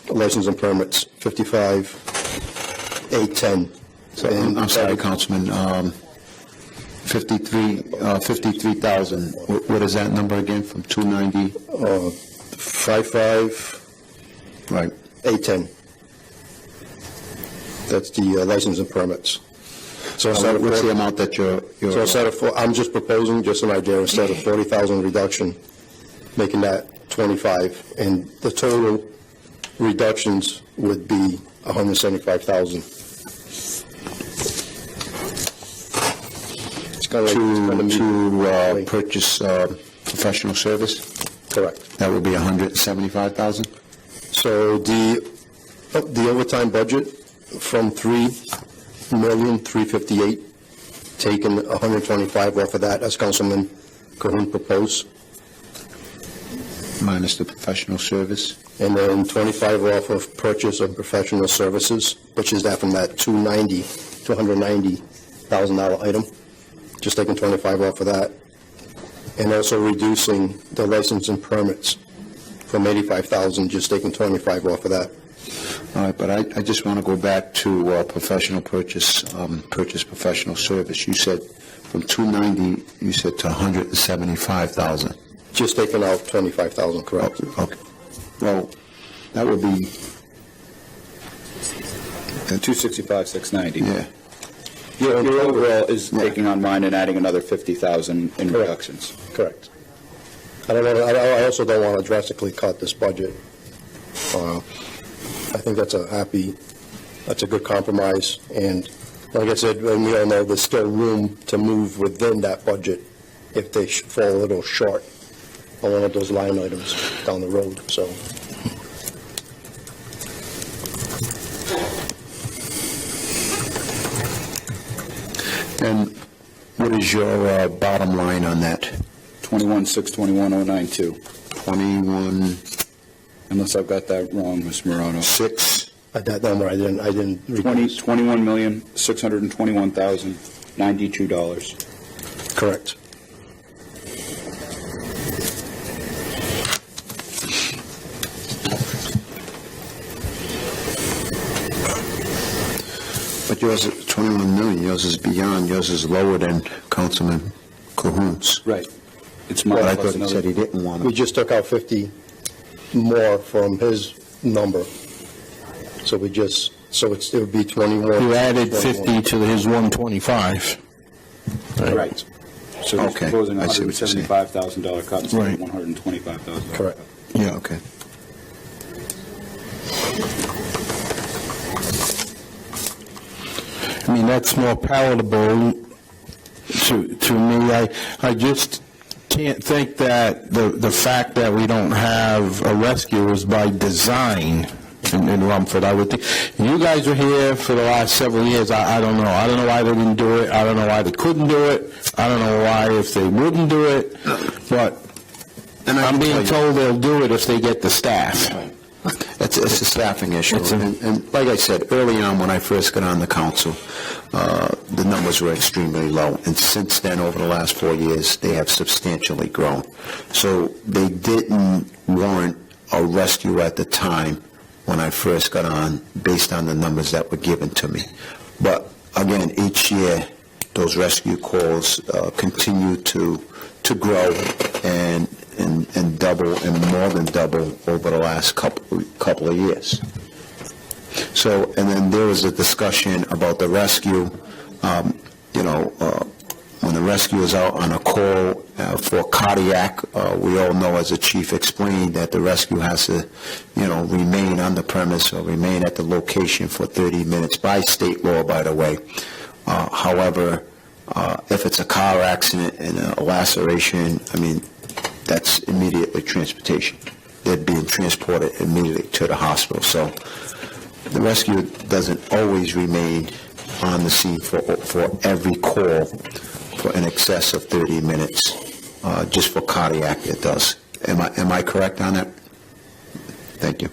license and permits, 55,810. So I'm sorry, Councilman. 53,000. What is that number again? From 290? 55. Right. 810. That's the license and permits. So what's the amount that you're so instead of I'm just proposing just an idea, instead of 40,000 reduction, making that 25, and the total reductions would be 175,000. It's kind of to purchase professional service. Correct. That would be 175,000. So the overtime budget from $3,358,000, taking 125 off of that, as Councilman Cahoon proposed, minus the professional service, and then 25 off of purchase of professional services, which is that from that $290,000 item, just taking 25 off of that. And also reducing the license and permits from 85,000, just taking 25 off of that. All right, but I just want to go back to professional purchase professional service. You said from 290, you said to 175,000. Just taking out 25,000, correct? Okay. Well, that would be 265, 690. yeah. Your overall is taking on mine and adding another 50,000 in Correct. reductions. Correct. I also don't want to drastically cut this budget. I think that's a good compromise, and like I said, and we all know there's still room to move within that budget if they fall a little short on one of those line items down the road, so. And what is your bottom line on that? 21,621,092. 21, Unless I've got that wrong, Mr. Morano. 6, At that number, I didn't read. $21,621,092. Correct. but yours is 21 million, yours is beyond, yours is lower than Councilman Cahoon's. Right. It's But mine I plus thought he another. said he didn't want We it. just took out 50 more from his number, so it would be 21. You added 21. 50 to his 125. Right. So he's Okay, proposing a I see what you're saying. $175,000 cut instead Right. of $125,000. Correct. Yeah, okay. I mean, that's more palatable to me. I just can't think that the fact that we don't have a rescue is by design in Rumford. I would think, you guys were here for the last several years. I don't know. I don't know why they didn't do it. I don't know why they couldn't do it. I don't know why if they wouldn't do it. But And I I'm can being tell you- told they'll do it if they get the staff. It's a staffing issue. And like I said, early on when I first got on the council, the numbers were extremely low. And since then, over the last 4 years, they have substantially grown. So they didn't warrant a rescue at the time when I first got on, based on the numbers that were given to me. But again, each year, those rescue calls continue to grow and double and more than double over the last couple of years. So, and then there was a discussion about the rescue, when the rescue is out on a call for cardiac, we all know, as the chief explained, that the rescue has to, remain on the premise or remain at the location for 30 minutes by state law, by the way. However, if it's a car accident and a laceration, that's immediately transportation. They're being transported immediately to the hospital. So the rescue doesn't always remain on the scene for every call for in excess of 30 minutes. Just for cardiac, it does. Am I correct on that? Thank you.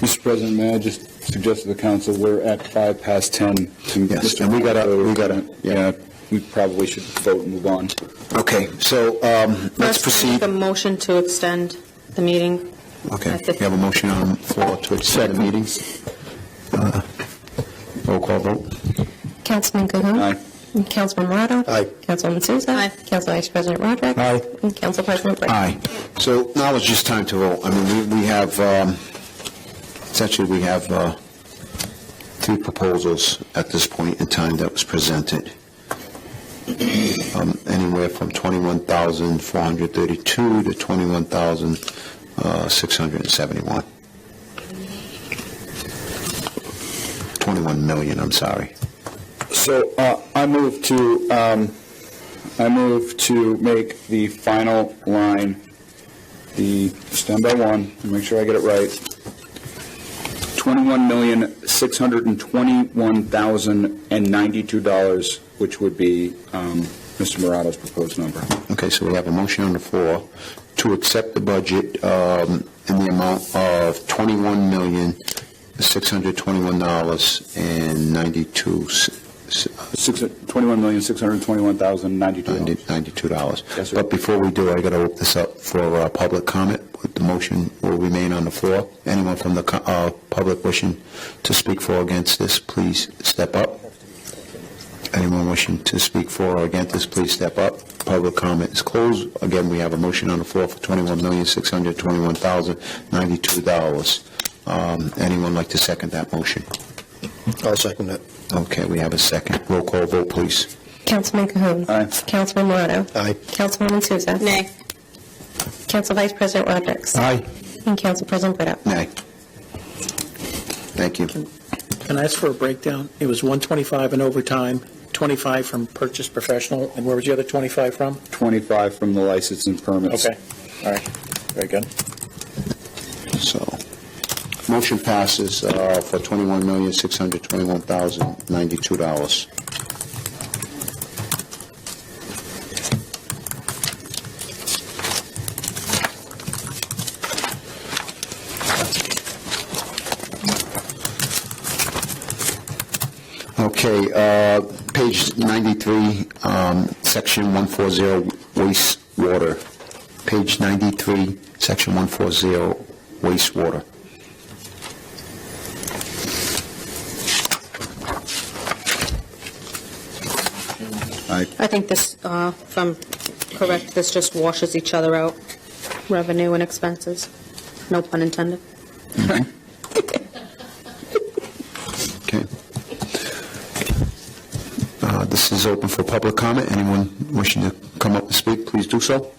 Mr. President, may I just suggest to the council, we're at 10:05. Yes, and we gotta, Yeah, we probably should vote and move on. Okay, so let's First, I make proceed. a motion to extend the meeting. Okay, at the- we have a motion on the floor to extend the meetings. Roll call vote. Councilman Cahoon. Aye. Councilman Morado. Aye. Councilwoman Souza. Aye. Council Vice President Rodrick. Aye. And Council President Brett. Aye. So now it's just time to vote. We have, essentially, we have three proposals at this point in time that was presented. Anywhere from 21,432 to 21,671. 21 million, I'm sorry. So I move to make the final line, the stand by one, and make sure I get it right, $21,621,092, which would be Mr. Morato's proposed number. Okay, so we have a motion on the floor to accept the budget in the amount of $21,621,092. $21,621,092. $92. Yes, sir. But before we do, I got to open this up for public comment. The motion will remain on the floor. Anyone from the public wishing to speak for or against this, please step up. Anyone wishing to speak for or against this, please step up. Public comment is closed. Again, we have a motion on the floor for $21,621,092. Anyone like to second that motion? I'll second that. Okay, we have a second. Roll call vote, please. Councilman Cahoon. Aye. Councilman Morado. Aye. Councilwoman Souza. Nay. Council Vice President Rodrick. Aye. And Council President Brito. Nay. Thank you. Can I ask for a breakdown? It was 125 in overtime, 25 from purchase professional, and where was the other 25 from? 25 from the license and permits. Okay, all right, very good. So, motion passes for $21,621,092. Okay, page 93, section 140, wastewater. Page 93, section 140, wastewater. I think this, if I'm correct, this just washes each other out, revenue and expenses. No pun intended. Okay. This is open for public comment. Anyone wishing to come up and speak, please do so.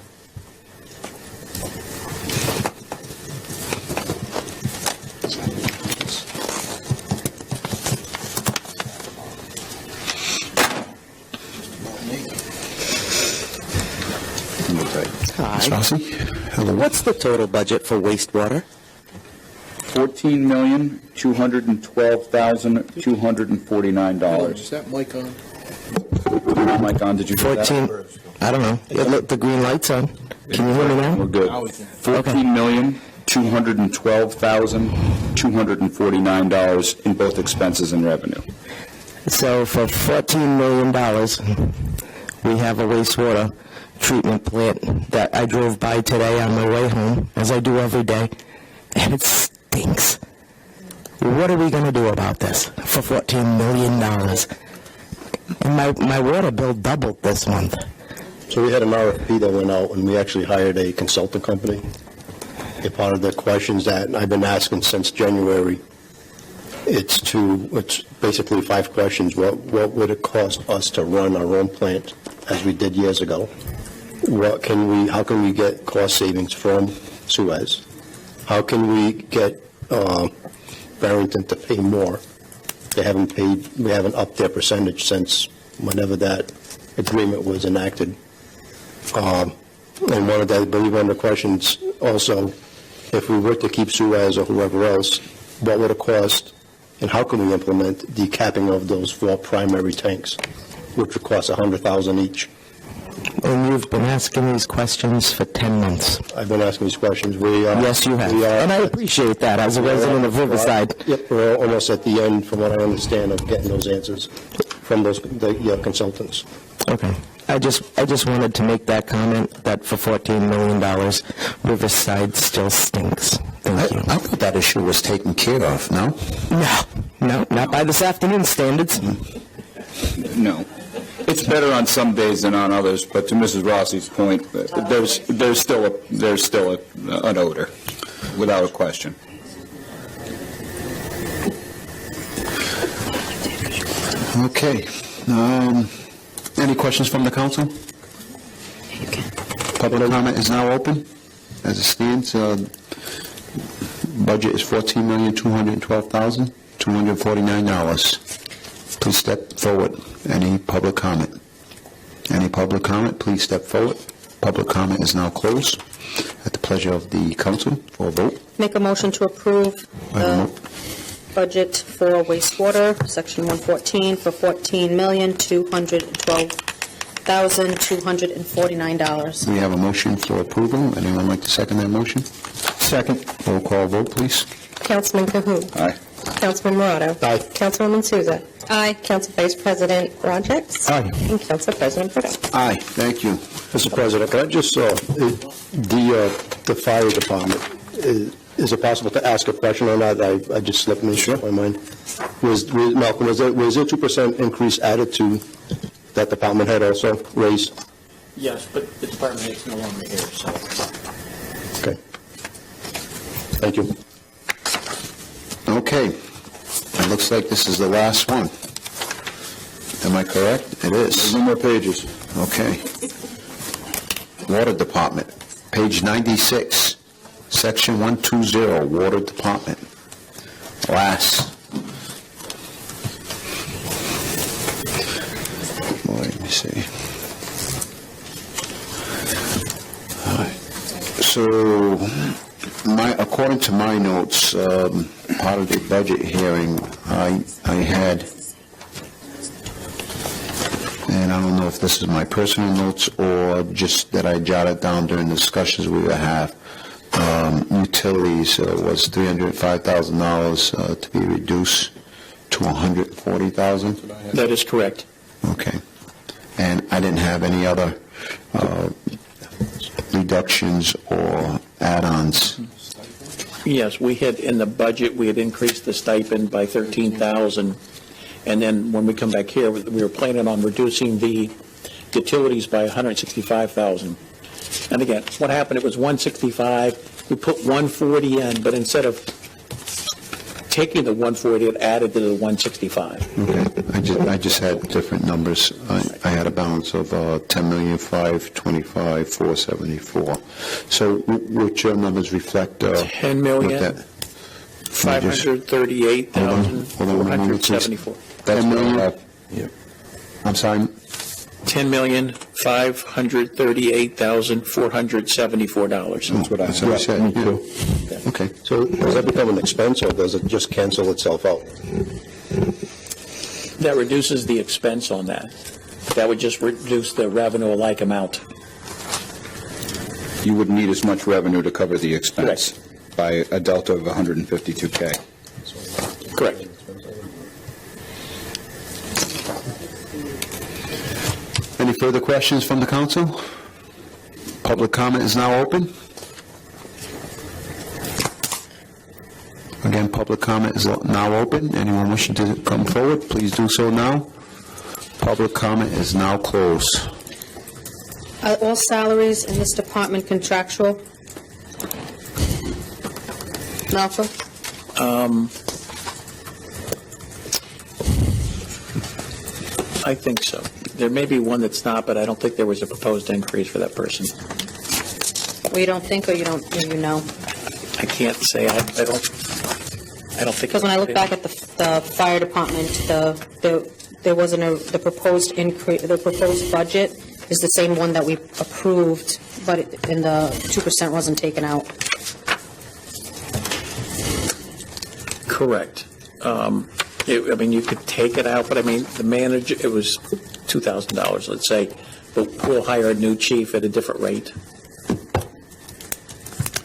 Ms. Rossi? Hello. What's the total budget for wastewater? $14,212,249. Is that mic on? Mike, on, did you hear that? 14, I don't know. Look, the green light's on. Can you hear me now? We're good. $14,212,249 in both expenses and revenue. So for $14 million, we have a wastewater treatment plant that I drove by today on my way home, as I do every day, and it stinks. What are we going to do about this for $14 million? And my water bill doubled this month. So we had an RFP that went out, and we actually hired a consultant company. A part of the questions that I've been asking since January, it's basically 5 questions. What would it cost us to run our own plant as we did years ago? How can we get cost savings from Suez? How can we get Barrington to pay more? We haven't upped their percentage since whenever that agreement was enacted. And one of the, I believe one of the questions also, if we were to keep Suez or whoever else, what would it cost, and how can we implement the capping of those 4 primary tanks, which would cost $100,000 each? And you've been asking these questions for 10 months. I've been asking these questions. Yes, you have. And I appreciate that as a resident of Riverside. Yep, we're almost at the end, from what I understand, of getting those answers from the consultants. Okay. I just wanted to make that comment that for $14 million, Riverside still stinks. Thank you. I thought that issue was taken care of, no? No, not by this afternoon standards. No. It's better on some days than on others, but to Mrs. Rossi's point, there's still an odor, without a question. Okay. Any questions from the council? Public comment is now open. As it stands, budget is $14,212,249. Please step forward. Any public comment? Any public comment? Please step forward. Public comment is now closed. At the pleasure of the council for a vote. Make a motion to approve the budget for wastewater, section 114, for $14,212,249. We have a motion for approval. Anyone like to second that motion? Second. Roll call vote, please. Councilman Cahoon. Aye. Councilman Morado. Aye. Councilwoman Souza. Aye. Council Vice President Rodrick. Aye. And Council President Brito. Aye, thank you. Mr. President, can I just, the fire department, is it possible to ask a question on that? I just slipped me, my mind. Malcolm, was there a 2% increase added to that department head also raised? Yes, but the department head's no longer here, so. Okay. Thank you. Okay, it looks like this is the last one. Am I correct? It is. No more pages. Okay. Water Department, page 96, section 120, Water Department. Last. Boy, let me see. All right. So, according to my notes, part of the budget hearing, I had, and I don't know if this is my personal notes or just that I jotted down during the discussions we would have, utilities was $305,000 to be reduced to $140,000. That is correct. Okay. And I didn't have any other reductions or add-ons. Yes, we had, in the budget, we had increased the stipend by $13,000. And then when we come back here, we were planning on reducing the utilities by $165,000. And again, what happened, it was $165, we put $140 in, but instead of taking the $140, it added to the $165. Okay, I just had different numbers. I had a balance of $10,525,474. So which numbers reflect? $10,538,474. That's $10 million. I'm sorry. $10,538,474. That's what I said. Me too. Okay. So does that become an expense, or does it just cancel itself out? That reduces the expense on that. That would just reduce the revenue a like amount. You would need as much revenue to cover the expense by a delta of $152K. Correct. Any further questions from the council? Public comment is now open. Again, public comment is now open. Anyone wishing to come forward, please do so now. Public comment is now closed. Are all salaries in this department contractual? Malcolm? I think so. There may be one that's not, but I don't think there was a proposed increase for that person. Well, you don't think, or you don't, or you know? I can't say. I don't think. Because when I look back at the fire department, there wasn't the proposed increase, the proposed budget is the same one that we approved, but in the 2% wasn't taken out. Correct. I mean, you could take it out, but I mean, the manager, it was $2,000, let's say, but we'll hire a new chief at a different rate.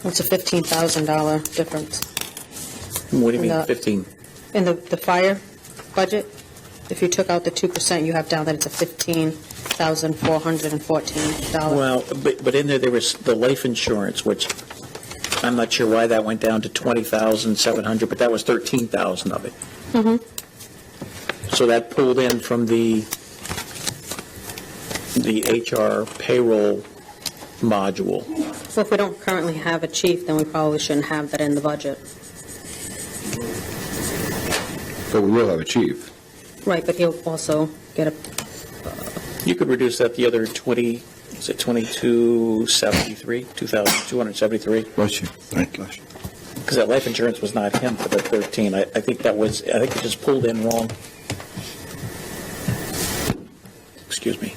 It's a $15,000 difference. What do you mean, In the- 15? In the fire budget, if you took out the 2%, you have down that it's a $15,414. Well, but in there was the life insurance, which I'm not sure why that went down to $20,700, but that was $13,000 of it. Mm-hmm. So that pulled in from the HR payroll module. Well, if we don't currently have a chief, then we probably shouldn't have that in the budget. But we will have a chief. Right, but he'll also get a, You could reduce that the other 20, is it 2273, 2,273? Bless you. Thank you. Because that life insurance was not him for the 13. I think it just pulled in wrong. Excuse me.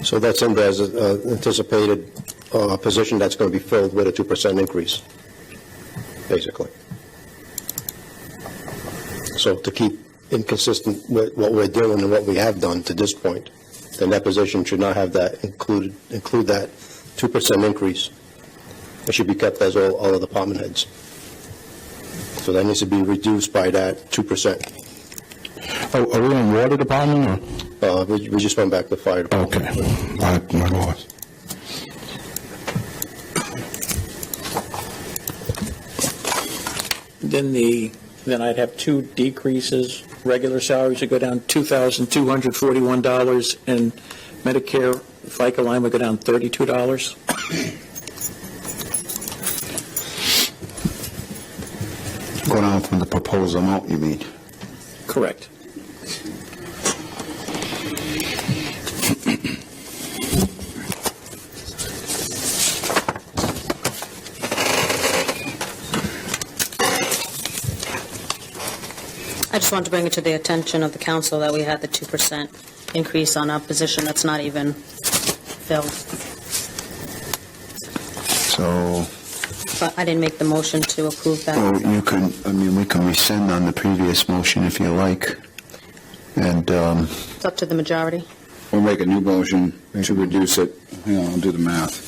So that's in there as an anticipated position that's going to be filled with a 2% increase, basically. So to keep inconsistent with what we're doing and what we have done to this point, then that position should not have that include that 2% increase It should be kept as all the department heads. So that needs to be reduced by that 2%. Oh, are we on water department, or? We just went back to fire department. Okay. My loss. Then I'd have two decreases. Regular salaries would go down $2,241, and Medicare FICA line would go down $32. Go down from the proposed amount, you mean? Correct. I just wanted to bring it to the attention of the council that we had the 2% increase on a position that's not even filled. So, But I didn't make the motion to approve that. well, we can rescind on the previous motion if you like. And, It's up to the majority. We'll make a new motion to reduce it. Hang on, I'll do the math.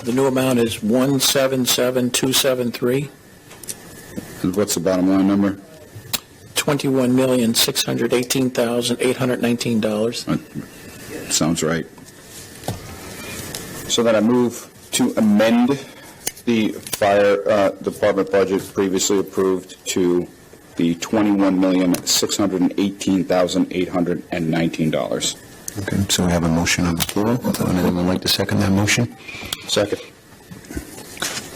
The new amount is $177,273, And what's the bottom line number? $21,618,819. Sounds right. So then I move to amend the fire department budget previously approved to the $21,618,819. okay, so we have a motion on the floor. Would anyone like to second that motion? Second.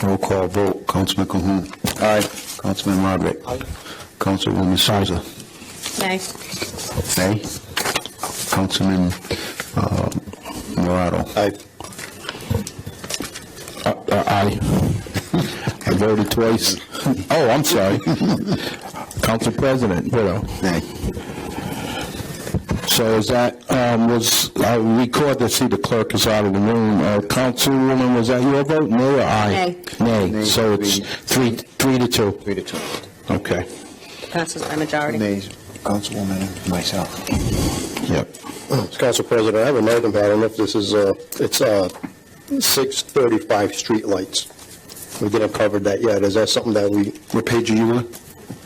Roll call vote. Councilman Cahoon. Aye. Councilman Roderick. Councilwoman Souza. Nay. Nay. Councilman Morado. Aye. Aye. I voted twice. Oh, I'm sorry. Council President, Widow. Nay. So is that, I record to see the clerk is out of the room. Councilwoman, was that your vote, nay or aye? Nay. Nay, so it's 3-2. 3-2. Okay. Passes by majority. Nays. Councilwoman and myself. Yep. Council President, I have an item, but I don't know if this is, it's 635 streetlights. We didn't cover that yet. Is that something that we, What page are you on?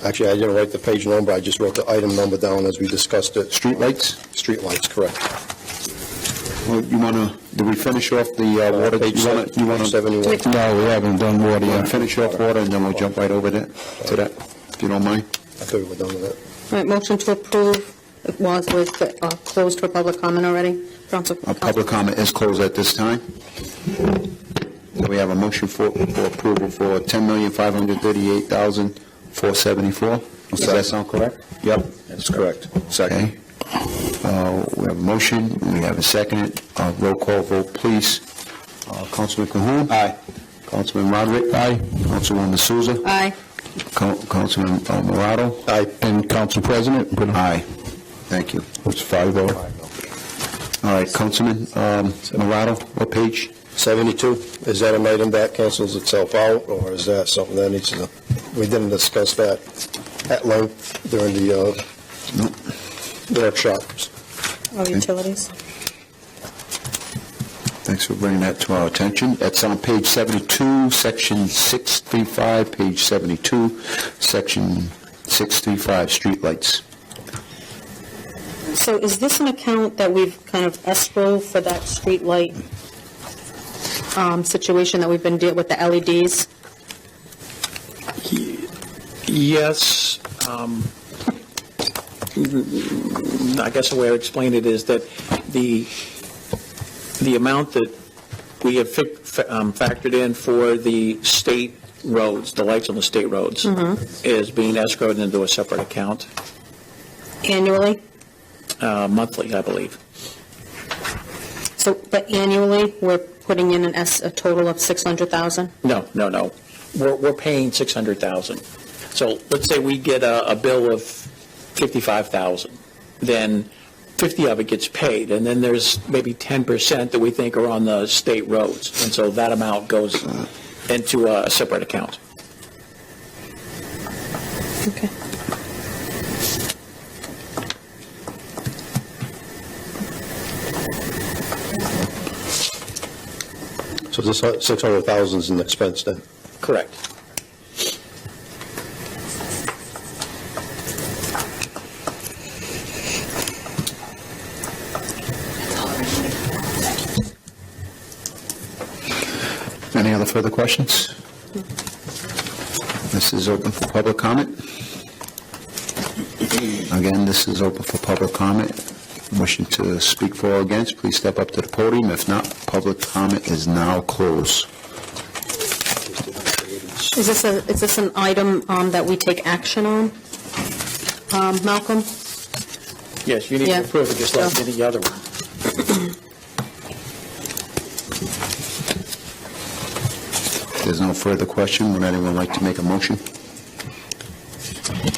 actually, I didn't write the page number, I just wrote the item number down as we discussed it. Streetlights? Streetlights, correct. Well, you want to, did we finish off the water? Page You want to 71. No, we haven't done water yet. finish off water, and then we'll jump right over to that, if you don't mind? I thought we were done with that. All right, motion to approve. It was closed for public comment already. Public comment is closed at this time. We have a motion for approval for $10,538,474. Does that sound correct? Yep, that's correct. Second. Okay. We have a motion, we have a second. Roll call vote, please. Councilman Cahoon? Aye. Councilman Roderick? Aye. Councilwoman Souza? Aye. Councilman Morado? Aye. And Council President, Widow. Aye. Thank you. It's 5-0. All right, Councilman Morado, what page? 72, is that an item that cancels itself out, or is that something that needs to, we didn't discuss that at length during the workshops. Oh, utilities. Thanks for bringing that to our attention. That's on page 72, section 635, page 72, section 635, streetlights. So is this an account that we've kind of escrowed for that street light situation that we've been dealing with the LEDs? Yes. I guess the way I would explain it is that the amount that we have factored in for the state roads, the lights on the state roads, is being escrowed into a separate account. Annually? Monthly, I believe. So, but annually, we're putting in a total of 600,000? No. We're paying 600,000. So let's say we get a bill of 55,000, then 50 of it gets paid, and then there's maybe 10% that we think are on the state roads, and so that amount goes into a separate account. Okay. So this 600,000 is an expense then? Correct. Any other further questions? This is open for public comment. Again, this is open for public comment. Wishing to speak for or against, please step up to the podium. If not, public comment is now closed. Is this an item that we take action on? Malcolm? Yes, you need Yeah. to approve it just like any other one. If there's no further question, would anyone like to make a motion?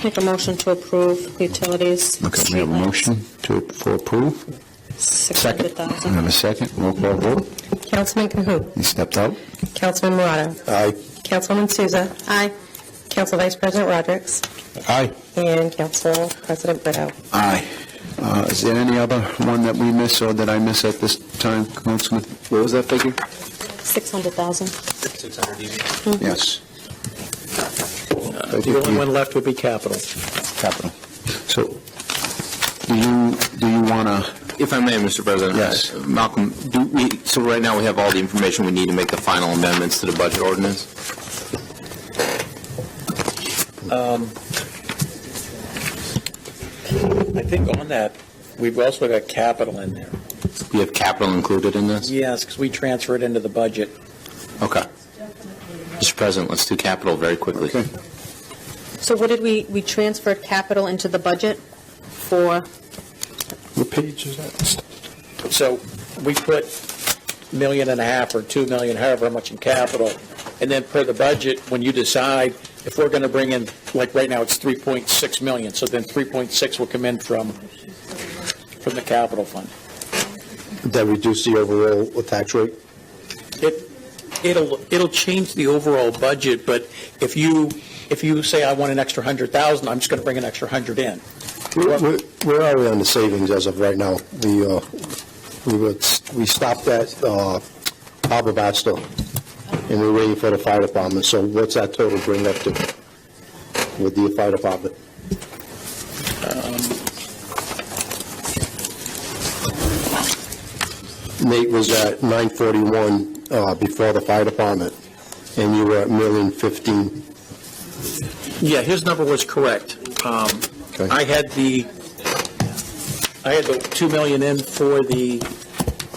Make a motion to approve utilities. Okay, we have a motion for approve. We 600,000. have a second. Roll call vote. Councilman Cahoon. He stepped out. Councilman Morado. Aye. Councilwoman Souza. Aye. Council Vice President Rodrick. Aye. And Council President Brito. Aye. Is there any other one that we miss or that I miss at this time, Councilman? What was that figure? 600,000. Yes. The only one left would be capital. Capital. So, do you want to, If I may, Mr. President. Yes. Malcolm, so right now we have all the information we need to make the final amendments to the budget ordinance? I think on that, we've also got capital in there. We have capital included in this? Yes, because we transfer it into the budget. Okay. Mr. President, let's do capital very quickly. Okay. So what did we transferred capital into the budget for? What page is that? So we put $1.5 million or $2 million, however much in capital, and then per the budget, when you decide if we're going to bring in, like right now, it's 3.6 million, so then 3.6 will come in from the capital fund. Would that reduce the overall tax rate? It'll change the overall budget, but if you say I want an extra 100,000, I'm just going to bring an extra 100 in. Where are we on the savings as of right now? We stopped at Harbor Baxter, and we're waiting for the fire department. So what's that total bring up to with the fire department? Nate was at 941 before the fire department, and you were at $1,015,000. Yeah, his number was correct. Okay. I had the $2 million in for the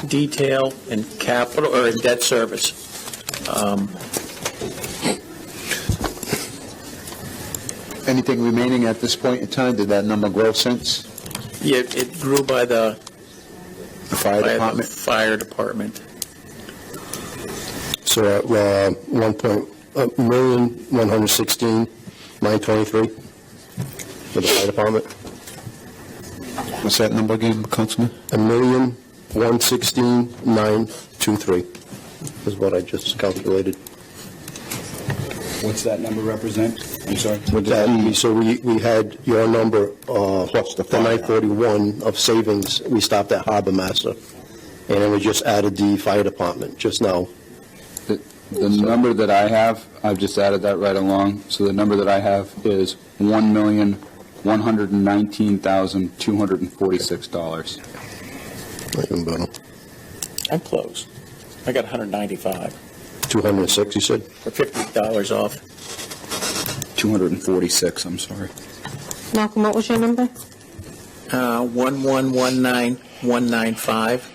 detail and capital, or in debt service. anything remaining at this point in time? Did that number grow since? Yeah, it grew by the fire by department? The fire department. So at $1,116,923 for the fire department. What's that number again, Councilman? $1,116,923 is what I just calculated. What's that number represent? I'm sorry. So we had your number, plus the 941 of savings, we stopped at Harbor Master, and then we just added the fire department just now. The number that I have, I've just added that right along. So the number that I have is $1,119,246. Even better. I'm close. I got 195 206, you said? for $50 off. 246, I'm sorry. Malcolm, what was your number? 1119195.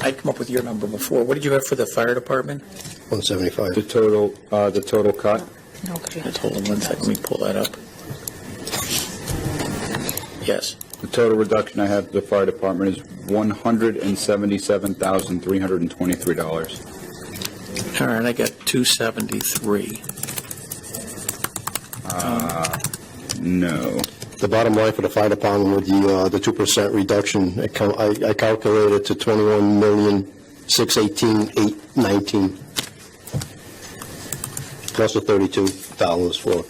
I'd come up with your number before. What did you have for the fire department? 175. The total cut? Okay. Hold on 1 second. Let me pull that up. Yes. The total reduction I have to the fire department is $177,323. All right, I got 273. No. The bottom line for the fire department with the 2% reduction, I calculated to $21,618,819 plus the $32 for.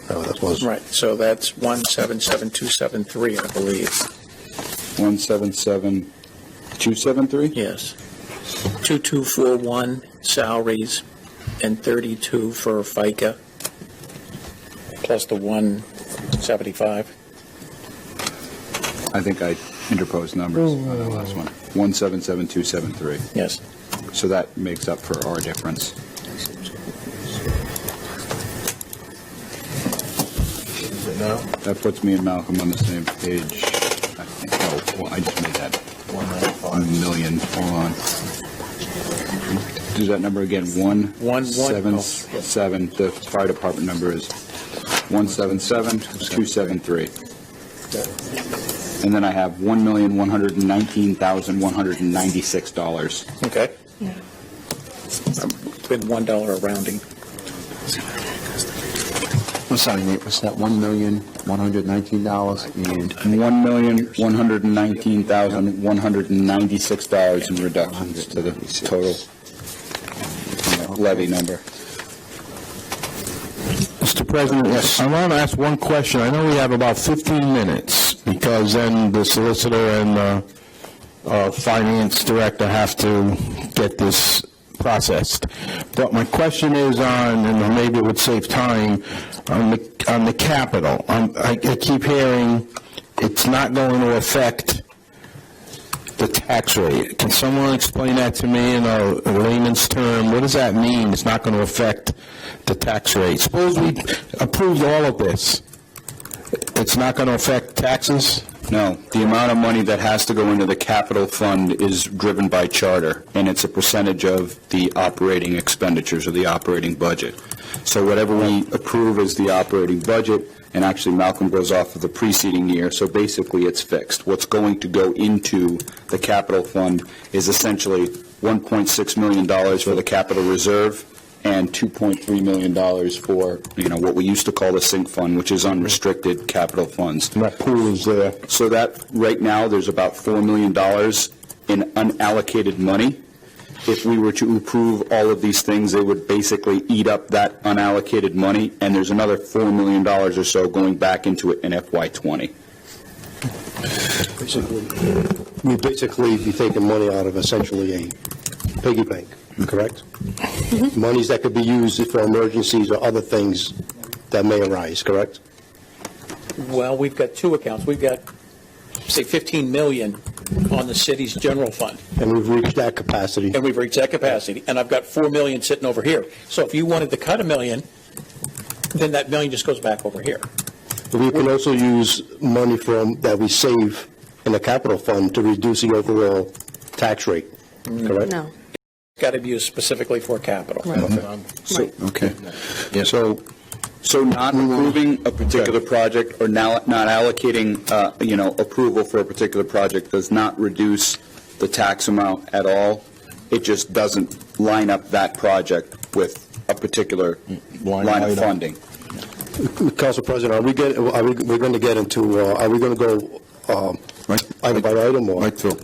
That was Right, so that's 177,273, I believe. 177. 273? Yes. 2241 salaries and 32 for FICA, plus the 175. I think I interposed numbers on the last one. 177273. Yes. So that makes up for our difference. That puts me and Malcolm on the same page. I think. Oh, well, I just made that 1 million. Hold on. Do that number again. 177. The fire department number is 177,273. And then I have $1,119,196. Okay. With $1 rounding. I'm sorry, Nate, what's that, $1,119,000 and $1,119,196 in reductions to the total levy number. Mr. President, yes, I want to ask one question. I know we have about 15 minutes, because then the solicitor and finance director have to get this processed. But my question is on, and maybe it would save time, on the capital. I keep hearing it's not going to affect the tax rate. Can someone explain that to me in a layman's term? What does that mean, it's not going to affect the tax rate? Suppose we approved all of this. It's not going to affect taxes? No, the amount of money that has to go into the capital fund is driven by charter, and it's a percentage of the operating expenditures or the operating budget. So whatever we approve as the operating budget, and actually Malcolm goes off of the preceding year, so basically it's fixed. What's going to go into the capital fund is essentially $1.6 million for the capital reserve and $2.3 million for, what we used to call the sink fund, which is unrestricted capital funds. And that pool is there. So that, right now, there's about $4 million in unallocated money. If we were to approve all of these things, they would basically eat up that unallocated money, and there's another $4 million or so going back into it in FY20. We basically be taking money out of essentially a piggy bank, correct? Mm-hmm. Monies that could be used for emergencies or other things that may arise, correct? Well, we've got two accounts. We've got, say, 15 million on the city's general fund. And we've reached that capacity. And we've reached that capacity. And I've got 4 million sitting over here. So if you wanted to cut $1 million, then that $1 million just goes back over here. We can also use money that we save in the capital fund to reduce the overall tax rate, correct? No. It's got to be used specifically for capital. okay. Yeah. So not approving a particular project or not allocating, approval for a particular project does not reduce the tax amount at all. It just doesn't line up that project with a particular line of funding. Council President, we're going to get into, are we going to go item by item? Or? Right through.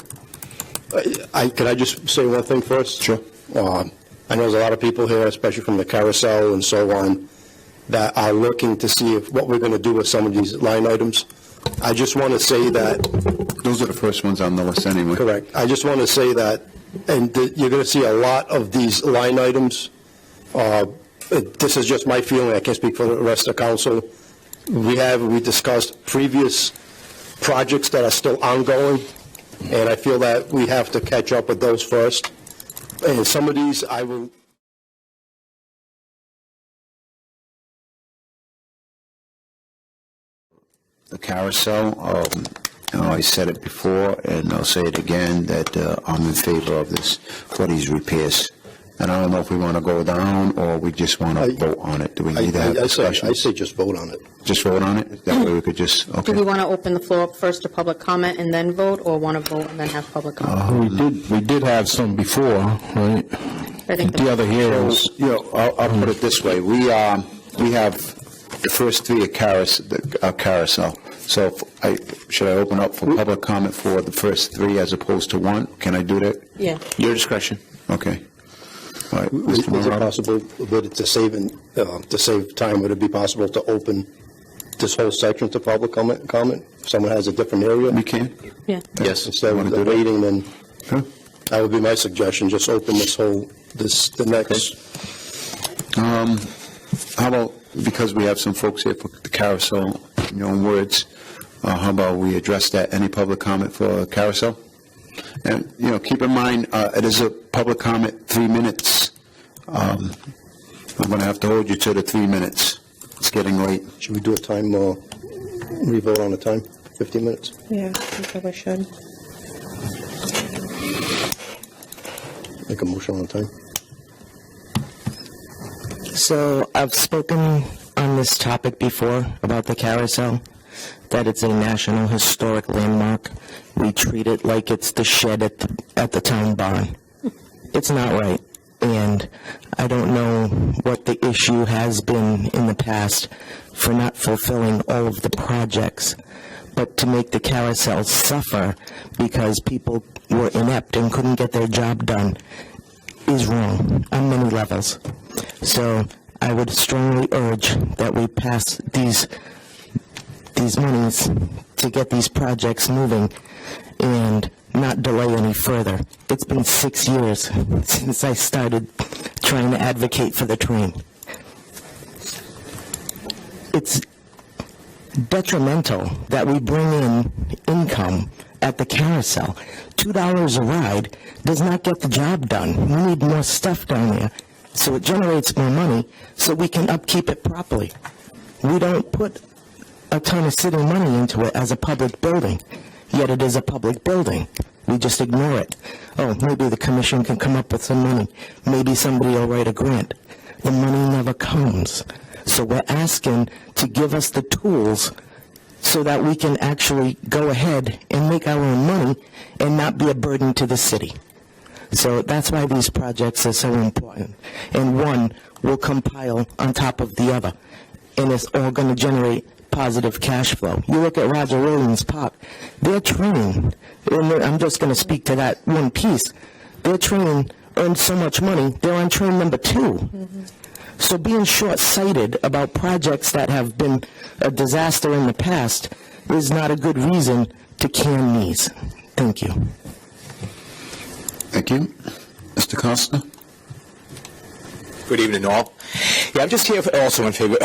Can I just say one thing first? Sure. I know there's a lot of people here, especially from the carousel and so on, that are looking to see what we're going to do with some of these line items. I just want to say that... Those are the first ones on the list anyway. Correct. I just want to say that, and you're going to see a lot of these line items. This is just my feeling. I can't speak for the rest of the council. We discussed previous projects that are still ongoing, and I feel that we have to catch up with those first. And some of these I will... The carousel, I said it before, and I'll say it again, that I'm in favor of this, for these repairs. And I don't know if we want to go down, or we just want to vote on it. Do we need to have discussion? I say just vote on it. Just vote on it? That way we could just, okay. Do we want to open the floor up first to public comment and then vote, or want to vote and then have public comment? We did have some before, right? I think The other hearings. I'll put it this way. We have the first three are carousel. So should I open up for public comment for the first three as opposed to one? Can I do that? Yeah. Your discretion. Okay. All right. Is it possible, to save time, would it be possible to open this whole section to public comment? If someone has a different area? We can? Yeah. Yes. Instead of waiting, then That would be my suggestion, just open the next. How about, because we have some folks here for the carousel, in your own words, how about we address that? Any public comment for carousel? And, keep in mind, it is a public comment, 3 minutes. I'm going to have to hold you to the 3 minutes. It's getting late. Should we do a time, re-vote on the time? 15 minutes? Yeah, I probably should. Make a motion on the time. So I've spoken on this topic before about the carousel, that it's a National Historic Landmark. We treat it like it's the shed at the town barn. It's not right. And I don't know what the issue has been in the past for not fulfilling all of the projects, but to make the carousel suffer because people were inept and couldn't get their job done is wrong on many levels. So I would strongly urge that we pass these monies to get these projects moving and not delay any further. It's been 6 years since I started trying to advocate for the train. It's detrimental that we bring in income at the carousel. $2 a ride does not get the job done. We need more stuff down there so it generates more money so we can upkeep it properly. We don't put a ton of city money into it as a public building, yet it is a public building. We just ignore it. Oh, maybe the commission can come up with some money. Maybe somebody will write a grant. The money never comes. So we're asking to give us the tools so that we can actually go ahead and make our own money and not be a burden to the city. So that's why these projects are so important. And one will compile on top of the other. And it's all going to generate positive cash flow. You look at Roger Williams Park, their train, and I'm just going to speak to that one piece, their train earned so much money, they're on train number 2. Mm-hmm. So being short-sighted about projects that have been a disaster in the past is not a good reason to can these. Thank you. Thank you. Mr. Costa? Good evening, all. Yeah, I'm just here also in favor.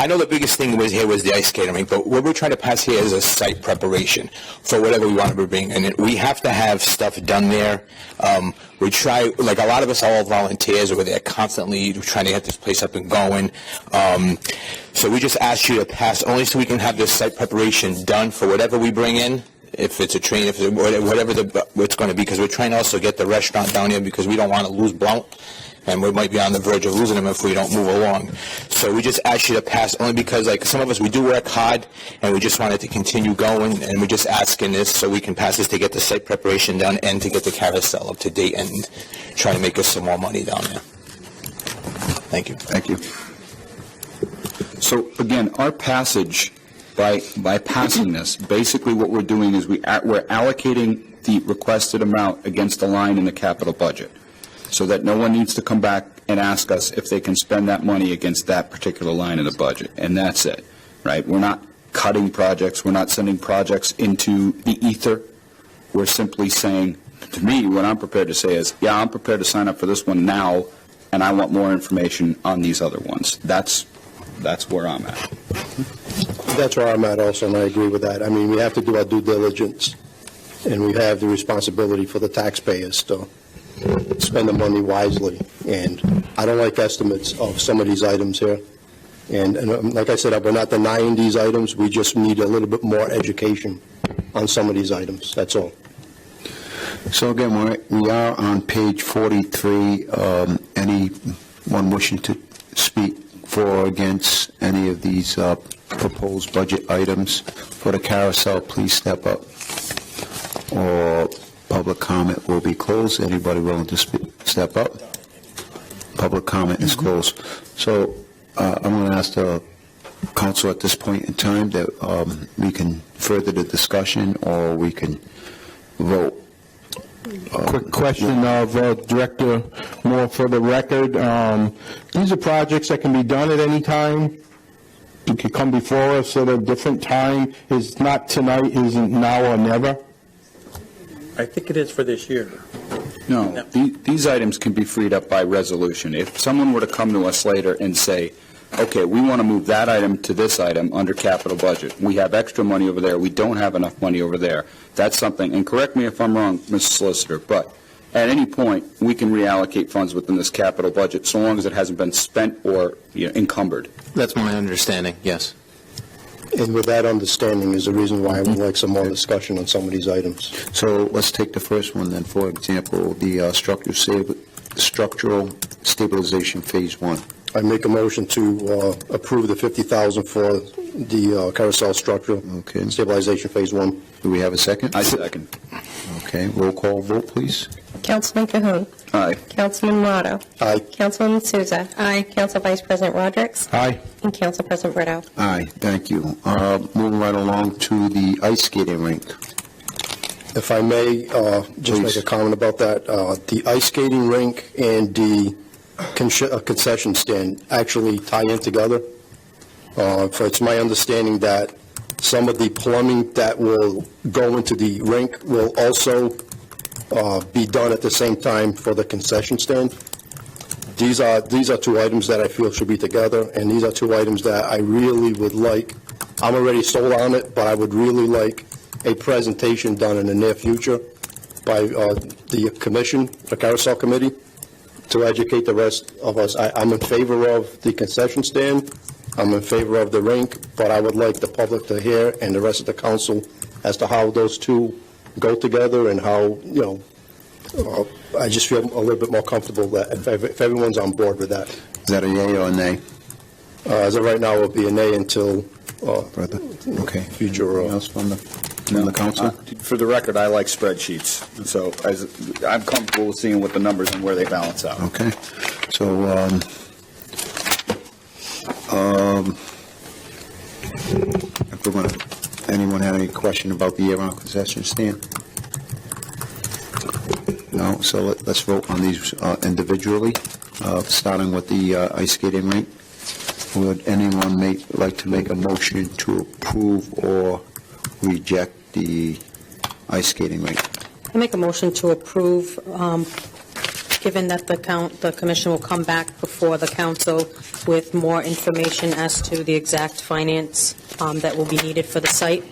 I know the biggest thing was the ice skating rink, but what we're trying to pass here is a site preparation for whatever we want to bring. And we have to have stuff done there. We try, like a lot of us are all volunteers over there constantly trying to get this place up and going. So we just ask you to pass only so we can have this site preparation done for whatever we bring in. If it's a train, if it's whatever it's going to be, because we're trying to also get the restaurant down here because we don't want to lose Blount. And we might be on the verge of losing them if we don't move along. So we just ask you to pass only because, like, some of us, we do work hard, and we just want it to continue going, and we're just asking this so we can pass this to get the site preparation done and to get the carousel up to date and try to make us some more money down there. Thank you. Thank you. So, again, our passage, by passing this, basically what we're doing is we're allocating the requested amount against the line in the capital budget, so that no one needs to come back and ask us if they can spend that money against that particular line in the budget. And that's it, right? We're not cutting projects. We're not sending projects into the ether. We're simply saying, to me, what I'm prepared to say is, yeah, I'm prepared to sign up for this one now, and I want more information on these other ones. That's where I'm at. That's where I'm at also, and I agree with that. I mean, we have to do our due diligence, and we have the responsibility for the taxpayers to spend the money wisely. And I don't like estimates of some of these items here. And like I said, we're not denying these items. We just need a little bit more education on some of these items. That's all. So again, we are on page 43. Anyone wishing to speak for or against any of these proposed budget items for the carousel, please step up. Or public comment will be closed. Anybody willing to step up? Public comment is closed. So I'm going to ask the council at this point in time that we can further the discussion or we can vote. Quick question of Director Moore for the record. These are projects that can be done at any time. You could come before us at a different time. Is not tonight, isn't now or never? I think it is for this year. No, these items can be freed up by resolution. If someone were to come to us later and say, okay, we want to move that item to this item under capital budget. We have extra money over there. We don't have enough money over there. That's something, and correct me if I'm wrong, Mr. Solicitor, but at any point, we can reallocate funds within this capital budget so long as it hasn't been spent or encumbered. That's my understanding, yes. And with that understanding is the reason why I would like some more discussion on some of these items. So let's take the first one then, for example, the structural stabilization phase 1. I make a motion to approve the $50,000 for the carousel structural stabilization phase 1. Do we have a second? I second. Okay, roll call vote, please. Councilman Cahoon. Aye. Councilman Morado. Aye. Councilwoman Souza. Aye. Council Vice President Rodrick. Aye. And Council President Brito. Aye, thank you. Moving right along to the ice skating rink. If I may just make a comment about that, the ice skating rink and the concession stand actually tie in together. It's my understanding that some of the plumbing that will go into the rink will also be done at the same time for the concession stand. These are two items that I feel should be together, and these are two items that I really would like. I'm already sold on it, but I would really like a presentation done in the near future by the commission, the carousel committee, to educate the rest of us. I'm in favor of the concession stand. I'm in favor of the rink, but I would like the public to hear and the rest of the council as to how those two go together and how, I just feel a little bit more comfortable that if everyone's on board with that. Is that a yay or a nay? As of right now, it will be a nay until Further? Okay. future. Anything else from the council? For the record, I like spreadsheets, so I'm comfortable with seeing what the numbers and where they balance out. Okay. So, if we're going anyone have any question about the year-round concession stand? No, so let's vote on these individually, starting with the ice skating rink. Would anyone like to make a motion to approve or reject the ice skating rink? I make a motion to approve, given that the commission will come back before the council with more information as to the exact finance that will be needed for the site.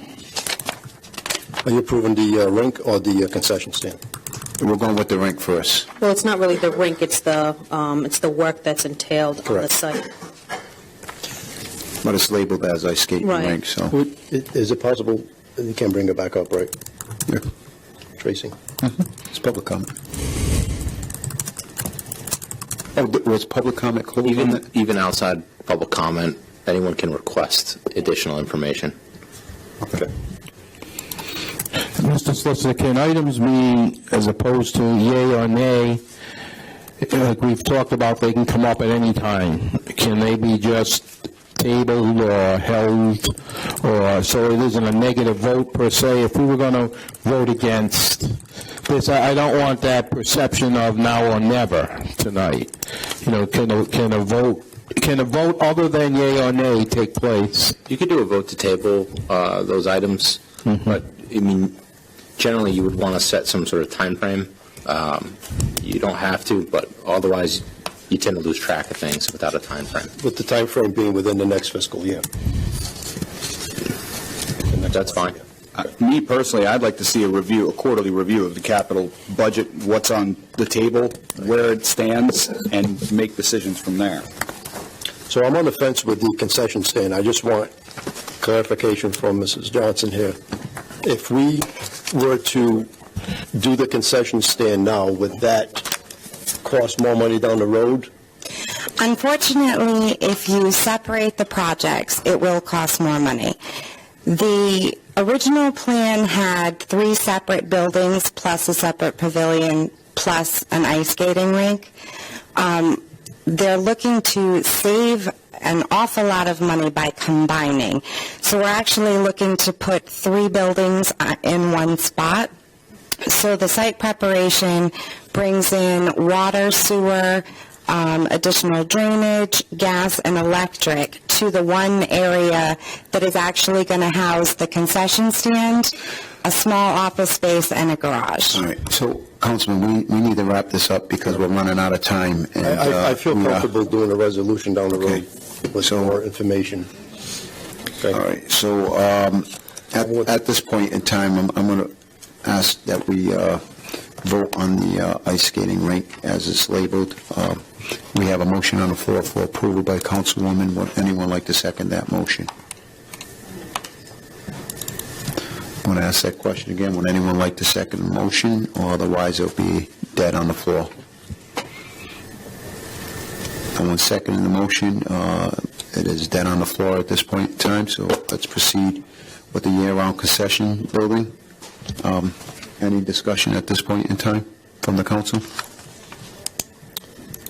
Are you approving the rink or the concession stand? We're going with the rink first. Well, it's not really the rink, it's the work that's entailed on the site. But it's labeled as ice skating rink, so. Is it possible, you can bring it back up, right? Yeah. Tracy? It's public comment. Oh, was public comment closed on that? Even outside public comment, anyone can request additional information. Okay. Mr. Solicitor, can items be, as opposed to yay or nay, like we've talked about, they can come up at any time? Can they be just tabled or held, or so it isn't a negative vote per se? If we were going to vote against this, I don't want that perception of now or never tonight. Can a vote other than yay or nay take place? You could do a vote to table those items, but I mean, generally you would want to set some sort of time frame. You don't have to, but otherwise you tend to lose track of things without a time frame. With the time frame being within the next fiscal year. That's fine. Me personally, I'd like to see a quarterly review of the capital budget, what's on the table, where it stands, and make decisions from there. So I'm on the fence with the concession stand. I just want clarification from Mrs. Johnson here. If we were to do the concession stand now, would that cost more money down the road? Unfortunately, if you separate the projects, it will cost more money. The original plan had 3 separate buildings plus a separate pavilion plus an ice skating rink. They're looking to save an awful lot of money by combining. So we're actually looking to put 3 buildings in one spot. So the site preparation brings in water, sewer, additional drainage, gas, and electric to the one area that is actually going to house the concession stand. a small office space, and a garage. All right, so, Councilman, we need to wrap this up because we're running out of time. And, I feel we are- comfortable doing a resolution down the Okay. road with more information. Okay. All right, so at this point in time, I'm going to ask that we vote on the ice skating rink as it's labeled. We have a motion on the floor for approval by Councilwoman. Would anyone like to second that motion? I want to ask that question again. Would anyone like to second the motion, or otherwise it'll be dead on the floor? No one seconding the motion. It is dead on the floor at this point in time, so let's proceed with the year-round concession building. Any discussion at this point in time from the council?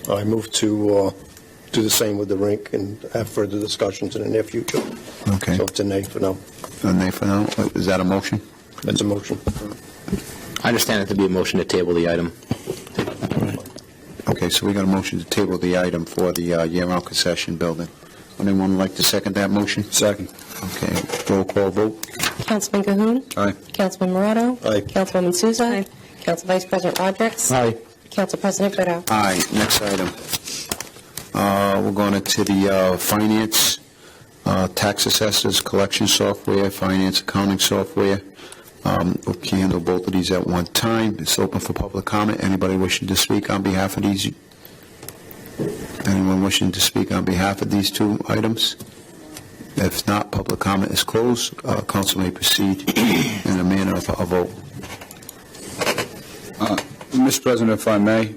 I move to do the same with the rink and have further discussions in the near future. Okay. So it's a nay for now. A nay for now? Is that a motion? That's a motion. I understand it to be a motion to table the item. Okay, so we got a motion to table the item for the year-round concession building. Would anyone like to second that motion? Second. Okay, roll call vote. Councilman Cahoon. Aye. Councilman Morato. Aye. Councilwoman Souza. Council Vice President Rodrick. Aye. Council President Brito. Aye, next item. We're going into the finance, tax assessors, collection software, finance accounting software. We can handle both of these at one time. It's open for public comment. Anybody wishing to speak on behalf of these? Anyone wishing to speak on behalf of these two items? If not, public comment is closed. Council may proceed in a manner of a vote. Mr. President, if I may,